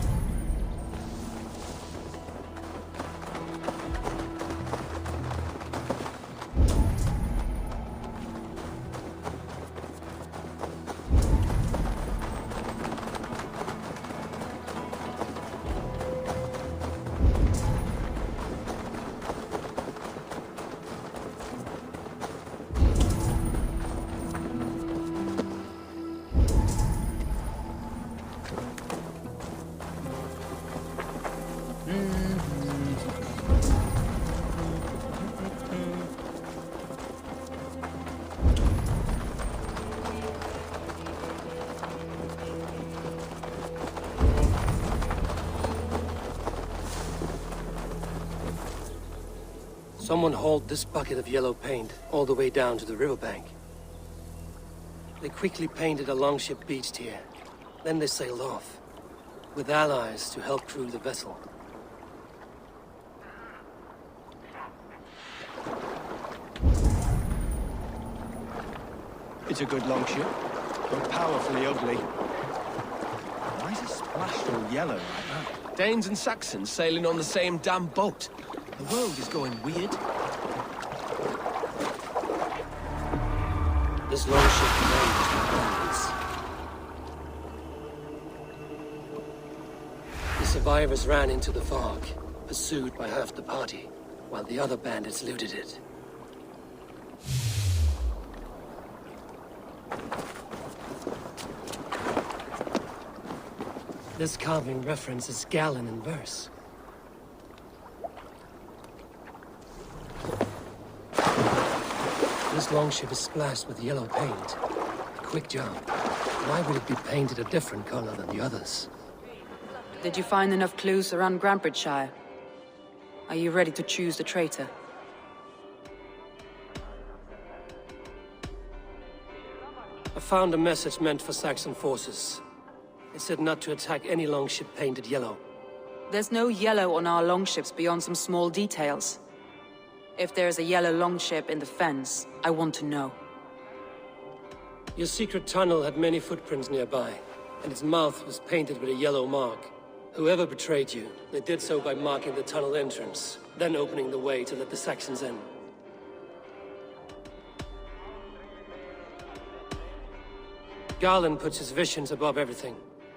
Someone hauled this bucket of yellow paint all the way down to the riverbank. They quickly painted a longship beached here. Then they sailed off, with allies to help crew the vessel. It's a good longship, but powerfully ugly. Why is it splashed all yellow like that? Danes and Saxons sailing on the same damn boat. The world is going weird. This longship commanders were bandits. The survivors ran into the fog, pursued by half the party, while the other bandits looted it. This carving references Galen in verse. This longship is splashed with yellow paint. A quick job. Why would it be painted a different color than the others? Did you find enough clues around Grantbridgeshire? Are you ready to choose the traitor? I found a message meant for Saxon forces. It said not to attack any longship painted yellow. There's no yellow on our longships beyond some small details. If there's a yellow longship in the fens, I want to know. Your secret tunnel had many footprints nearby, and its mouth was painted with a yellow mark. Whoever betrayed you, they did so by marking the tunnel entrance, then opening the way to let the Saxons in. Galen puts his visions above everything,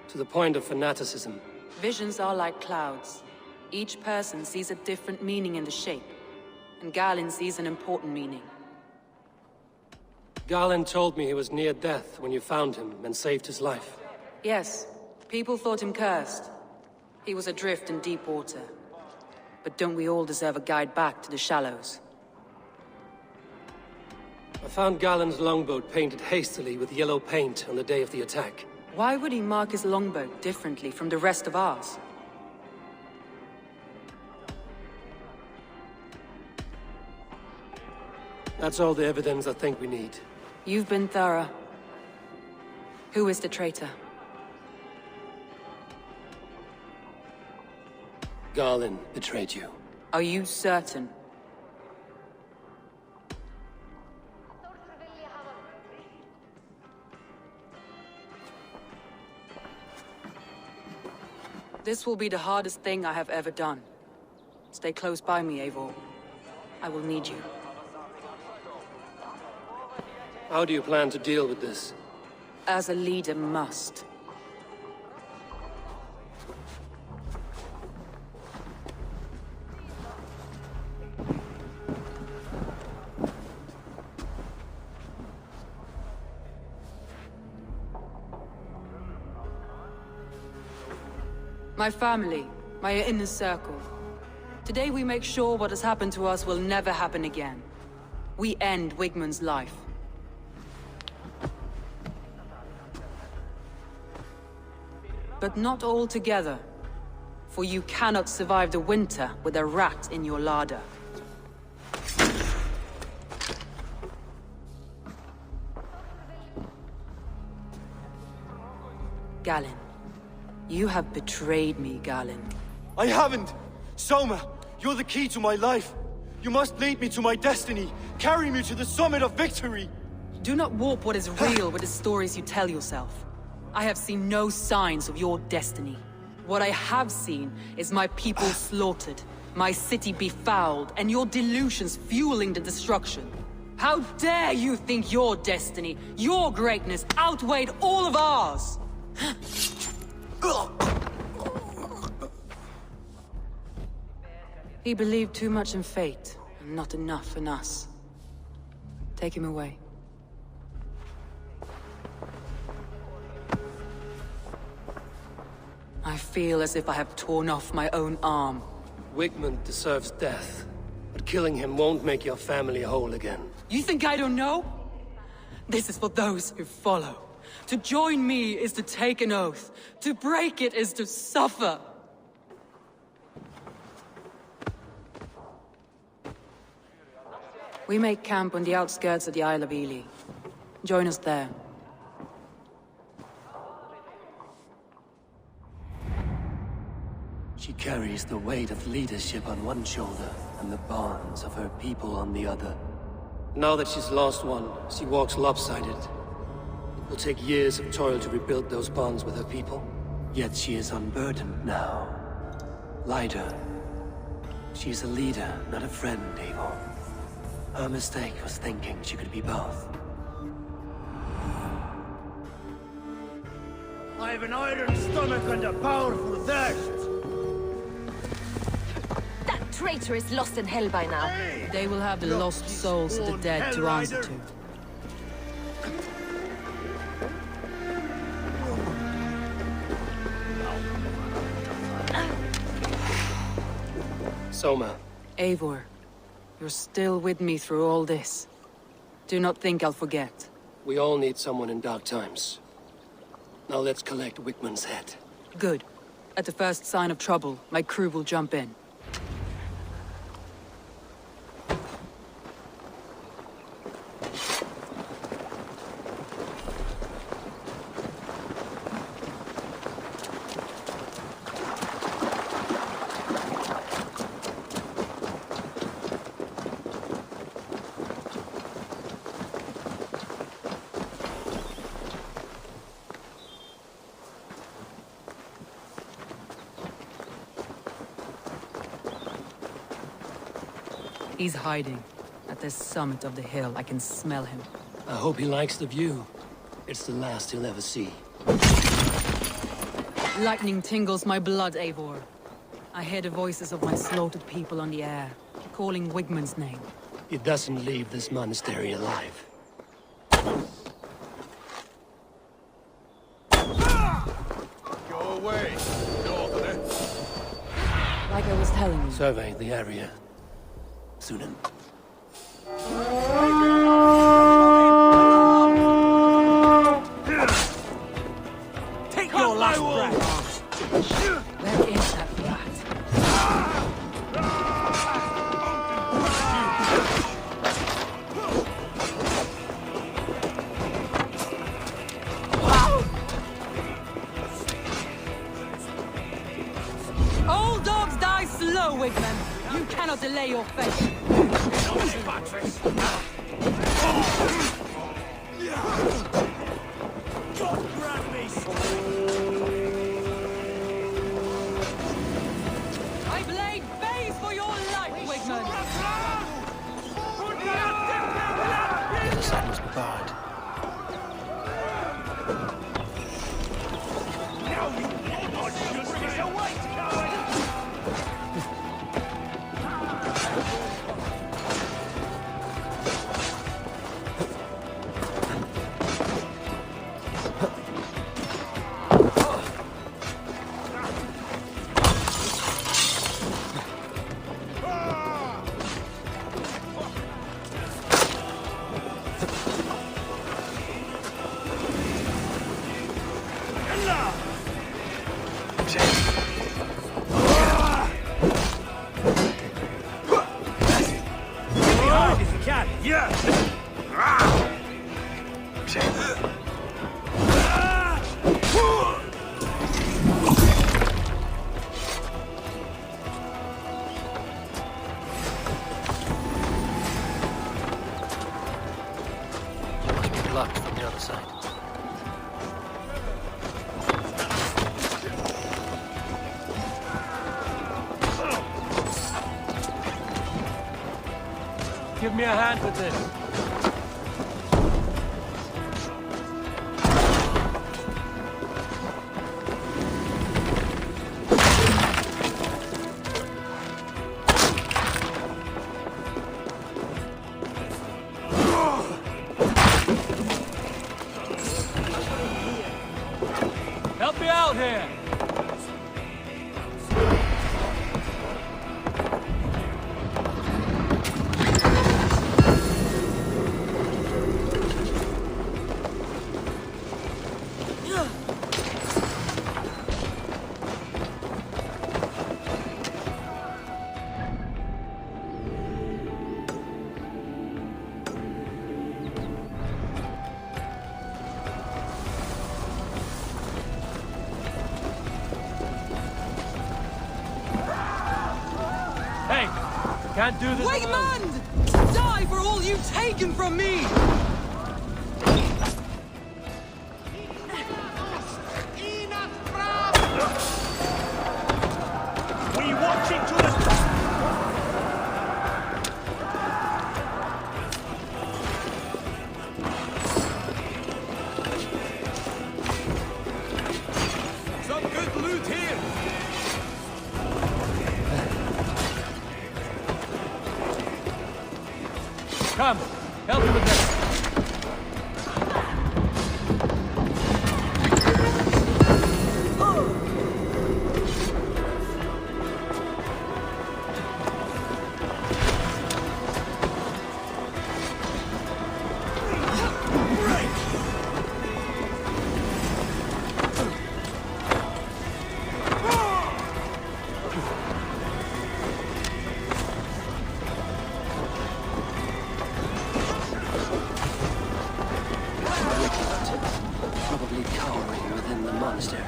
to the point of fanaticism. Visions are like clouds. Each person sees a different meaning in the shape. And Galen sees an important meaning. Galen told me he was near death when you found him and saved his life. Yes, people thought him cursed. He was adrift in deep water. But don't we all deserve a guide back to the shallows? I found Galen's longboat painted hastily with yellow paint on the day of the attack. Why would he mark his longboat differently from the rest of ours? That's all the evidence I think we need. You've been thorough. Who is the traitor? Galen betrayed you. Are you certain? This will be the hardest thing I have ever done. Stay close by me, Eivor. I will need you. How do you plan to deal with this? As a leader must. My family, My inner circle. Today we make sure what has happened to us will never happen again. We end Wigmund's life. But not all together. For you cannot survive the winter with a rat in your larder. Galen. You have betrayed me, Galen. I haven't! Soma, you're the key to my life. You must lead me to my destiny. Carry me to the summit of victory. Do not warp what is real with the stories you tell yourself. I have seen no signs of your destiny. What I have seen is my people slaughtered, my city befouled, and your delusions fueling the destruction. How dare you think your destiny, your greatness, outweighed all of ours? He believed too much in fate, and not enough in us. Take him away. I feel as if I have torn off my own arm. Wigmund deserves death, but killing him won't make your family whole again. You think I don't know? This is for those who follow. To join me is to take an oath. To break it is to suffer. We make camp on the outskirts of the Isle of Ely. Join us there. She carries the weight of leadership on one shoulder and the bonds of her people on the other. Now that she's lost one, she walks lopsided. It will take years of toil to rebuild those bonds with her people. Yet she is unburdened now. Lighter. She's a leader, not a friend, Eivor. Her mistake was thinking she could be both. I have an iron stomach and a powerful thirst. That traitor is lost in hell by now. They will have the lost souls of the dead to answer to. Soma. Eivor, you're still with me through all this. Do not think I'll forget. We all need someone in dark times. Now let's collect Wigmund's head. Good. At the first sign of trouble, my crew will jump in. He's hiding. At the summit of the hill, I can smell him. I hope he likes the view. It's the last he'll ever see. Lightning tingles my blood, Eivor. I hear the voices of my slaughtered people on the air, calling Wigmund's name. He doesn't leave this monastery alive. Go away, Northerner. Like I was telling you. Survey the area. Sunan. Take your last breath. Where is that rat? Old dogs die slow, Wigmund. You cannot delay your fate. My blade pays for your life, Wigmund. The side must be barred. Hard if you can. Yeah. Locked from the other side. Give me a hand with this. Help me out here! Hey! Can't do this Wait, alone. man! Die for all you've taken from me! We watching to the... Some good loot here. Come, help me with this. Probably cowering within the monastery.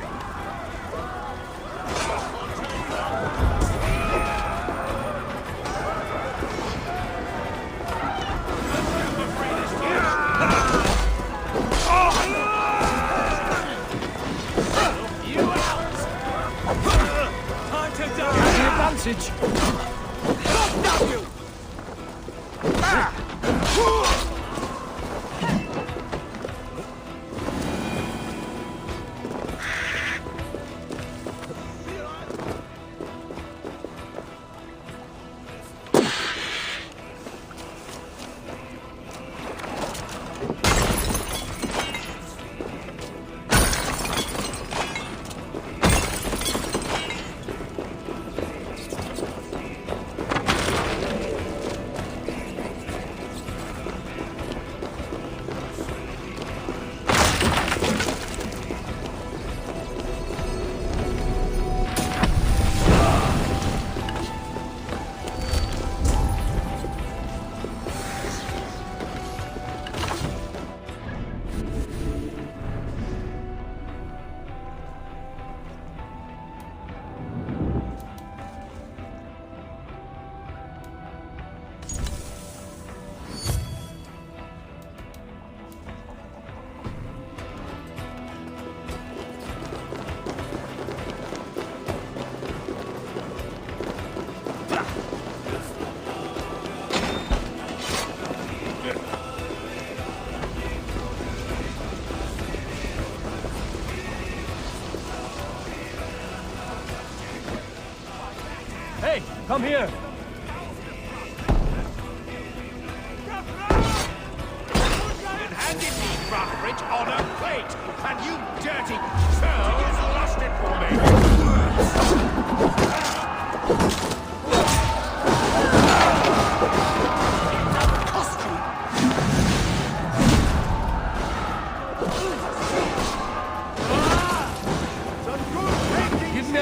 Time to die. The advantage! Hey, come here! And handed me Rockbridge on a plate, and you dirty churl lost it for me. Give me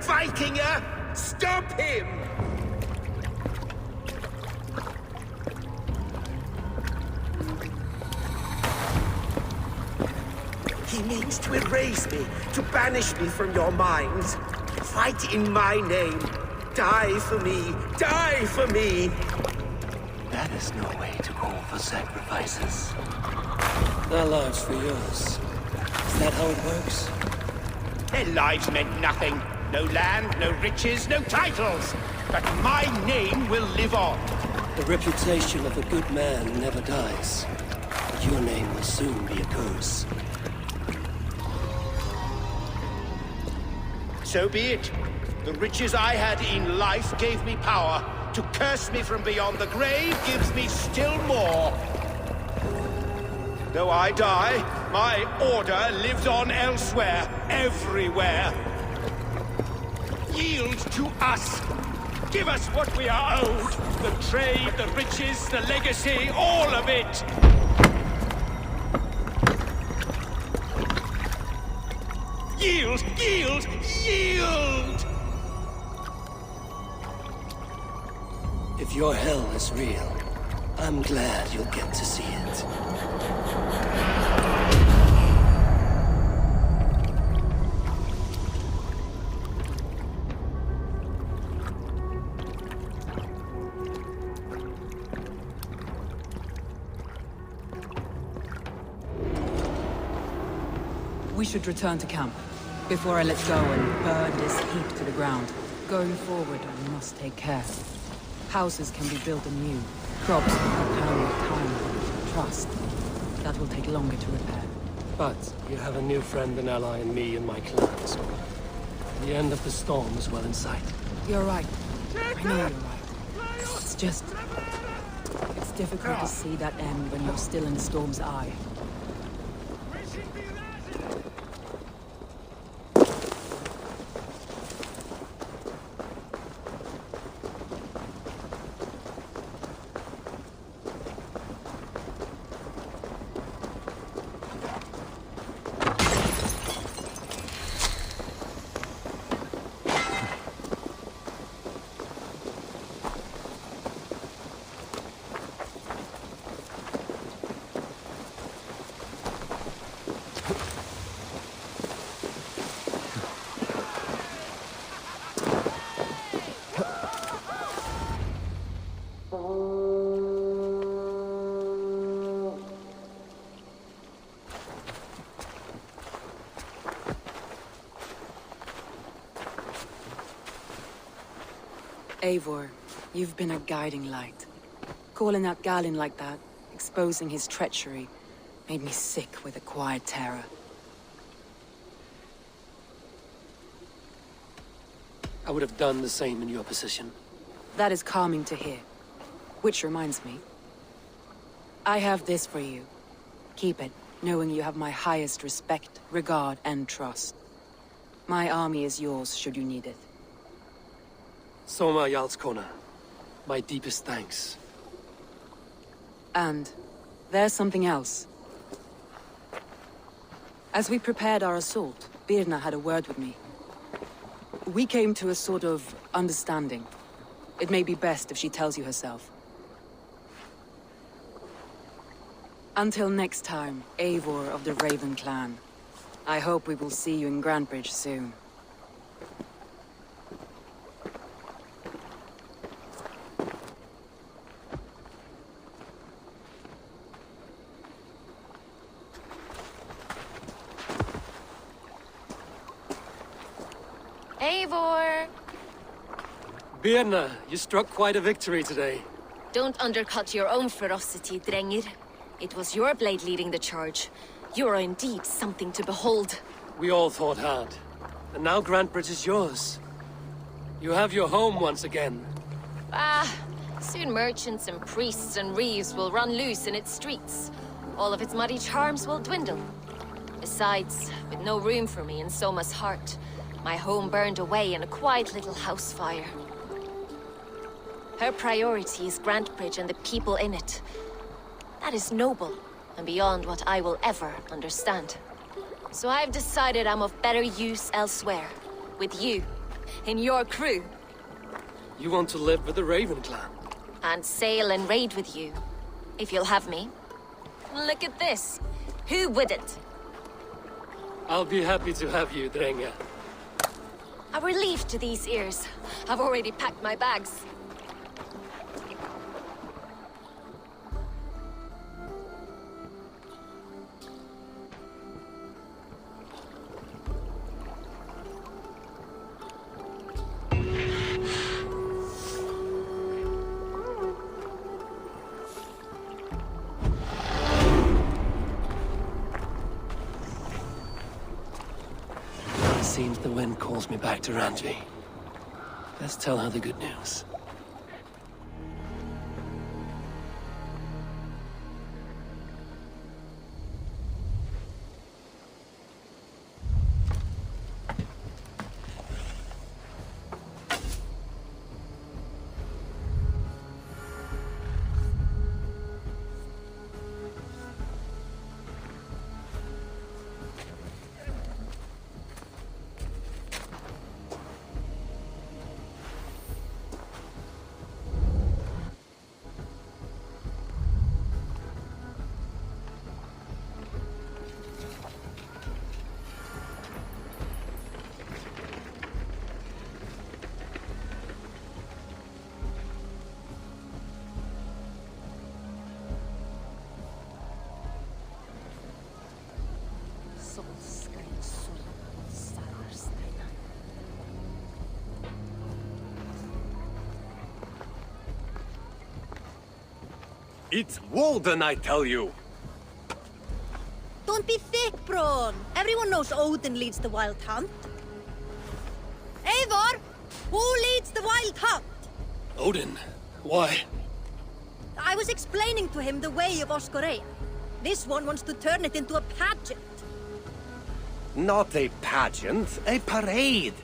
Vikinger! Stop him! He means to erase me, to banish me from your minds. Fight in my name. Die for me. Die for me. That is no way to call for sacrifices. Their lives for yours. Is that how it works? Their lives meant nothing. No land, no riches, no titles. But my name will live on. The reputation of a good man never dies. But your name will soon be a curse. So be it. The riches I had in life gave me power. To curse me from beyond the grave gives me still more. Though I die, my order lives on elsewhere, everywhere. Yield to us. Give us what we are owed. The trade, the riches, the legacy, all of it. Yield! Yield! Yield! If your hell is real, I'm glad you'll get to see it. We should return to camp, before I let go and burn this heap to the ground. Going forward, I must take care. Houses can be built anew. Crops will compound with time. Trust. That will take longer to repair. But you have a new friend and ally in me and my clans. The end of the storm is well in sight. You're right. I know you're right. It's just... it's difficult to see that end when you're still in the storm's eye. Eivor, you've been a guiding light. Calling out Galin like that, exposing his treachery, made me sick with a quiet terror. I would have done the same in your position. That is calming to hear. Which reminds me. I have this for you. Keep it, knowing you have my highest respect, regard, and trust. My army is yours, should you need it. Soma Jarlskona, my deepest thanks. And there's something else. As we prepared our assault, Birna had a word with me. We came to a sort of understanding. It may be best if she tells you herself. Until next time, Eivor of the Raven Clan. I hope we will see you in Grantebridge soon. Eivor! Birna, you struck quite a victory today. Don't undercut your own ferocity, Drengir. It was your blade leading the charge. You are indeed something to behold. We all fought hard. And now Grantebridge is yours. You have your home once again. Soon merchants and priests and reeves will run loose in its streets. All of its muddy charms will dwindle. Besides, with no room for me in Soma's heart, my home burned away in a quiet little house fire. Her priority is Grantebridge and the people in it. That is noble, and beyond what I will ever understand. So I've decided I'm of better use elsewhere. With you, in your crew. You want to live with the Raven clan? And sail and raid with you, if you'll have me. Look at this. Who wouldn't? I'll be happy to have you, Drenga. A relief to these ears. I've already packed my bags. Seems the wind calls me back to Ranji. Let's tell her the good news. It's Walden, I tell you! Don't be thick, Braun. Everyone knows Odin leads the Wild Hunt. Eivor! Who leads the Wild Hunt? Odin? Why? I was explaining to him the way of Oscorea. This one wants to turn it into a pageant. Not a pageant, a parade.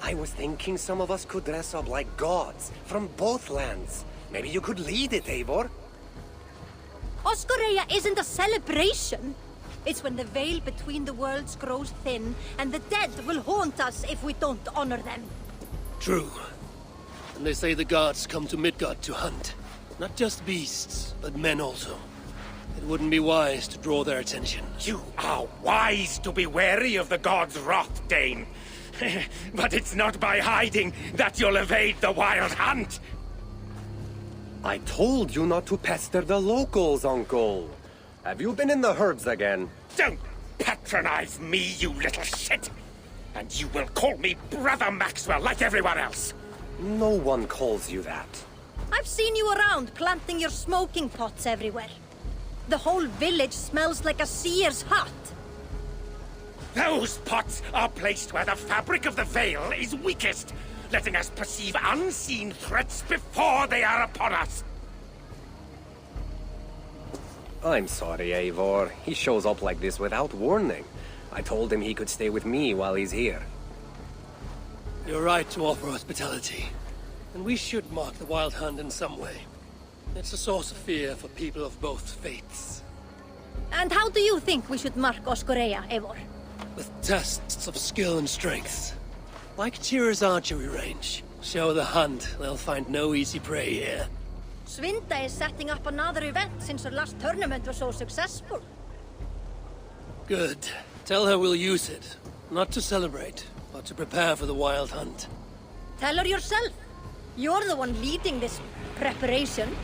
I was thinking some of us could dress up like gods from both lands. Maybe you could lead it, Eivor. Oscorea isn't a celebration. It's when the veil between the worlds grows thin, and the dead will haunt us if we don't honor them. True. And they say the gods come to Midgard to hunt. Not just beasts, but men also. It wouldn't be wise to draw their attention. You are wise to be wary of the god's wrath, Dane. But it's not by hiding that you'll evade the Wild Hunt. I told you not to pester the locals, Uncle. Have you been in the herbs again? Don't patronize me, you little shit! And you will call me Brother Maxwell like everyone else! No one calls you that. I've seen you around planting your smoking pots everywhere. The whole village smells like a seer's hut. Those pots are placed where the fabric of the veil is weakest, letting us perceive unseen threats before they are upon us. I'm sorry, Eivor. He shows up like this without warning. I told him he could stay with me while he's here. You're right to offer hospitality. And we should mark the Wild Hunt in some way. It's a source of fear for people of both faiths. And how do you think we should mark Oscorea, Eivor? With tests of skill and strength. Like Tyr's archery range. Show the hunt, they'll find no easy prey here. Svinda is setting up another event since her last tournament was so successful. Good. Tell her we'll use it. Not to celebrate, but to prepare for the Wild Hunt. Tell her yourself. You're the one leading this preparation.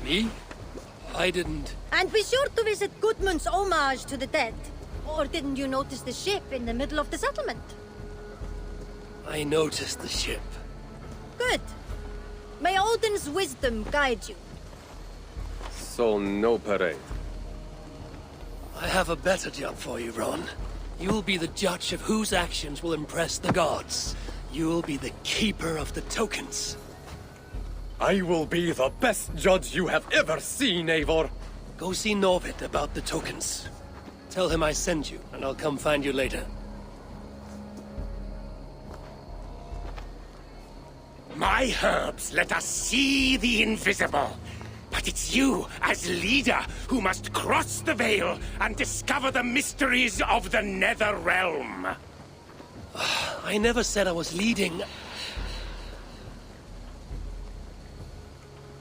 Me? I didn't... And be sure to visit Gudmund's homage to the dead. Or didn't you notice the ship in the middle of the settlement? I noticed the ship. Good. May Odin's wisdom guide you. So no parade. I have a better job for you, Ron. You'll be the judge of whose actions will impress the gods. You'll be the keeper of the tokens. I will be the best judge you have ever seen, Eivor. Go see Norvid about the tokens. Tell him I sent you, and I'll come find you later. My herbs let us see the invisible. But it's you, as leader, who must cross the veil and discover the mysteries of the Nether Realm. I never said I was leading.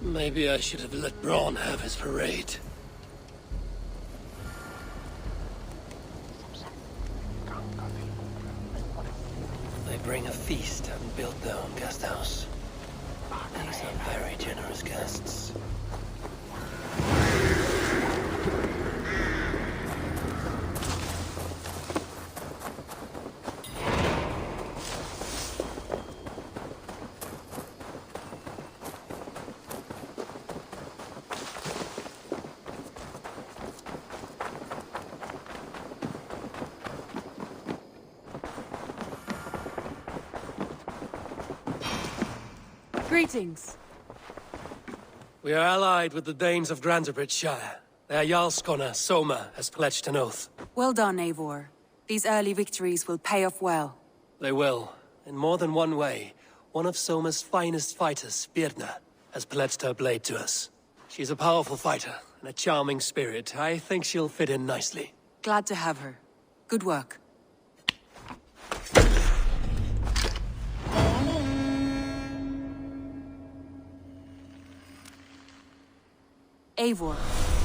Maybe I should have let Braun have his parade. They bring a feast and build their own guest house. These are very generous guests. Greetings. We are allied with the Danes of Shire. Their Jarlskona, Soma, has pledged an oath. Well done, Eivor. These early victories will pay off well. They will. In more than one way. One of Soma's finest fighters, Birna, has pledged her blade to us. She's a powerful fighter and a charming spirit. I think she'll fit in nicely. Glad to have her. Good work. Eivor,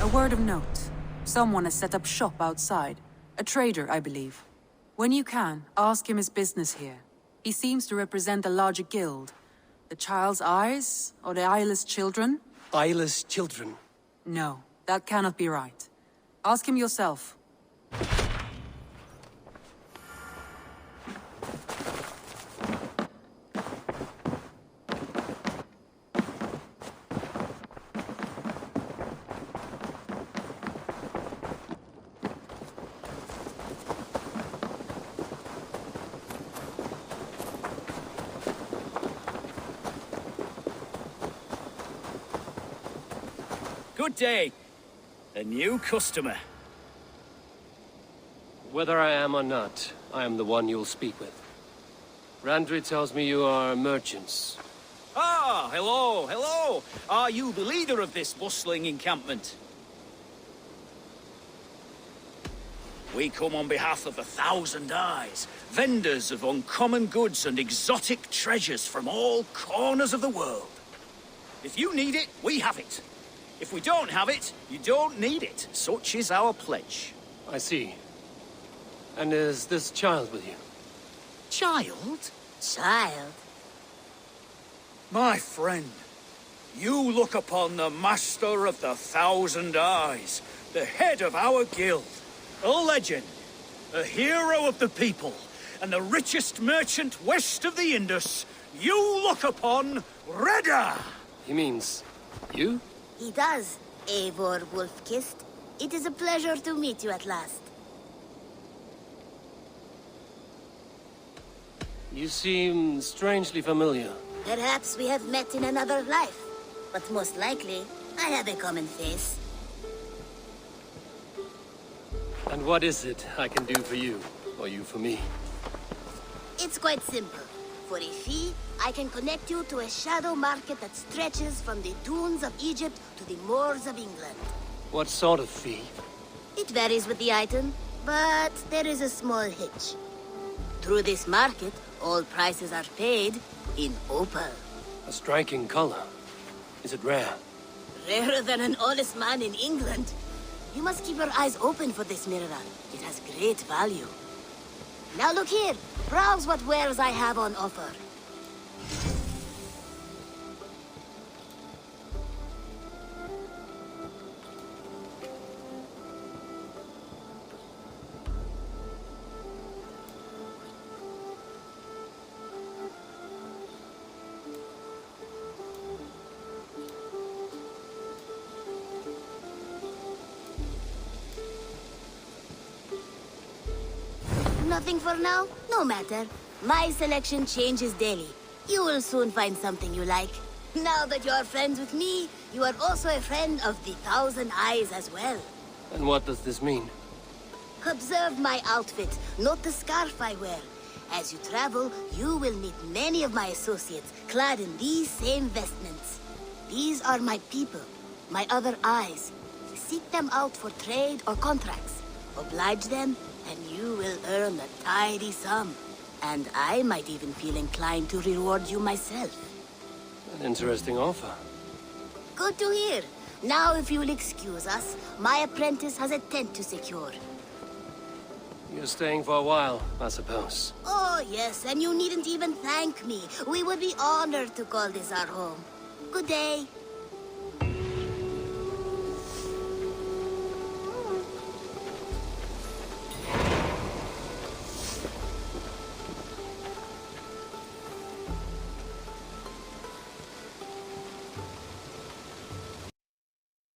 a word of note. Someone has set up shop outside. A trader, I believe. When you can, ask him his business here. He seems to represent a larger guild. The Child's Eyes? Or the Eyeless Children? Eyeless Children? No, that cannot be right. Ask him yourself. Good day. A new customer. Whether I am or not, I am the one you'll speak with. Randri tells me you are merchants. Ah, hello, hello. Are you the leader of this bustling encampment? We come on behalf of 1,000 Eyes, vendors of uncommon goods and exotic treasures from all corners of the world. If you need it, we have it. If we don't have it, you don't need it. Such is our pledge. I see. And is this child with you? Child? Child? My friend, you look upon the master of the 1,000 Eyes, the head of our guild, a legend, a hero of the people, and the richest merchant west of the Indus. You look upon Reda! He means you? He does, Eivor Wolfkist. It is a pleasure to meet you at last. You seem strangely familiar. Perhaps we have met in another life, but most likely, I have a common face. And what is it I can do for you, or you for me? It's quite simple. For a fee, I can connect you to a shadow market that stretches from the dunes of Egypt to the moors of England. What sort of fee? It varies with the item, but there is a small hitch. Through this market, all prices are paid in opal. A striking color. Is it rare? Rarer than an honest man in England. You must keep your eyes open for this mineral. It has great value. Now look here. Browse what wares I have on offer. Nothing for now? No matter. My selection changes daily. You will soon find something you like. Now that you are friends with me, you are also a friend of the 1,000 Eyes as well. And what does this mean? Observe my outfit, note the scarf I wear. As you travel, you will meet many of my associates, clad in these same vestments. These are my people, my other eyes. Seek them out for trade or contracts. Oblige them, and you will earn a tidy sum. And I might even feel inclined to reward you myself. An interesting offer. Good to hear. Now, if you'll excuse us, my apprentice has a tent to secure. You're staying for a while, I suppose. Oh, yes, and you needn't even thank me. We would be honored to call this our home. Good day.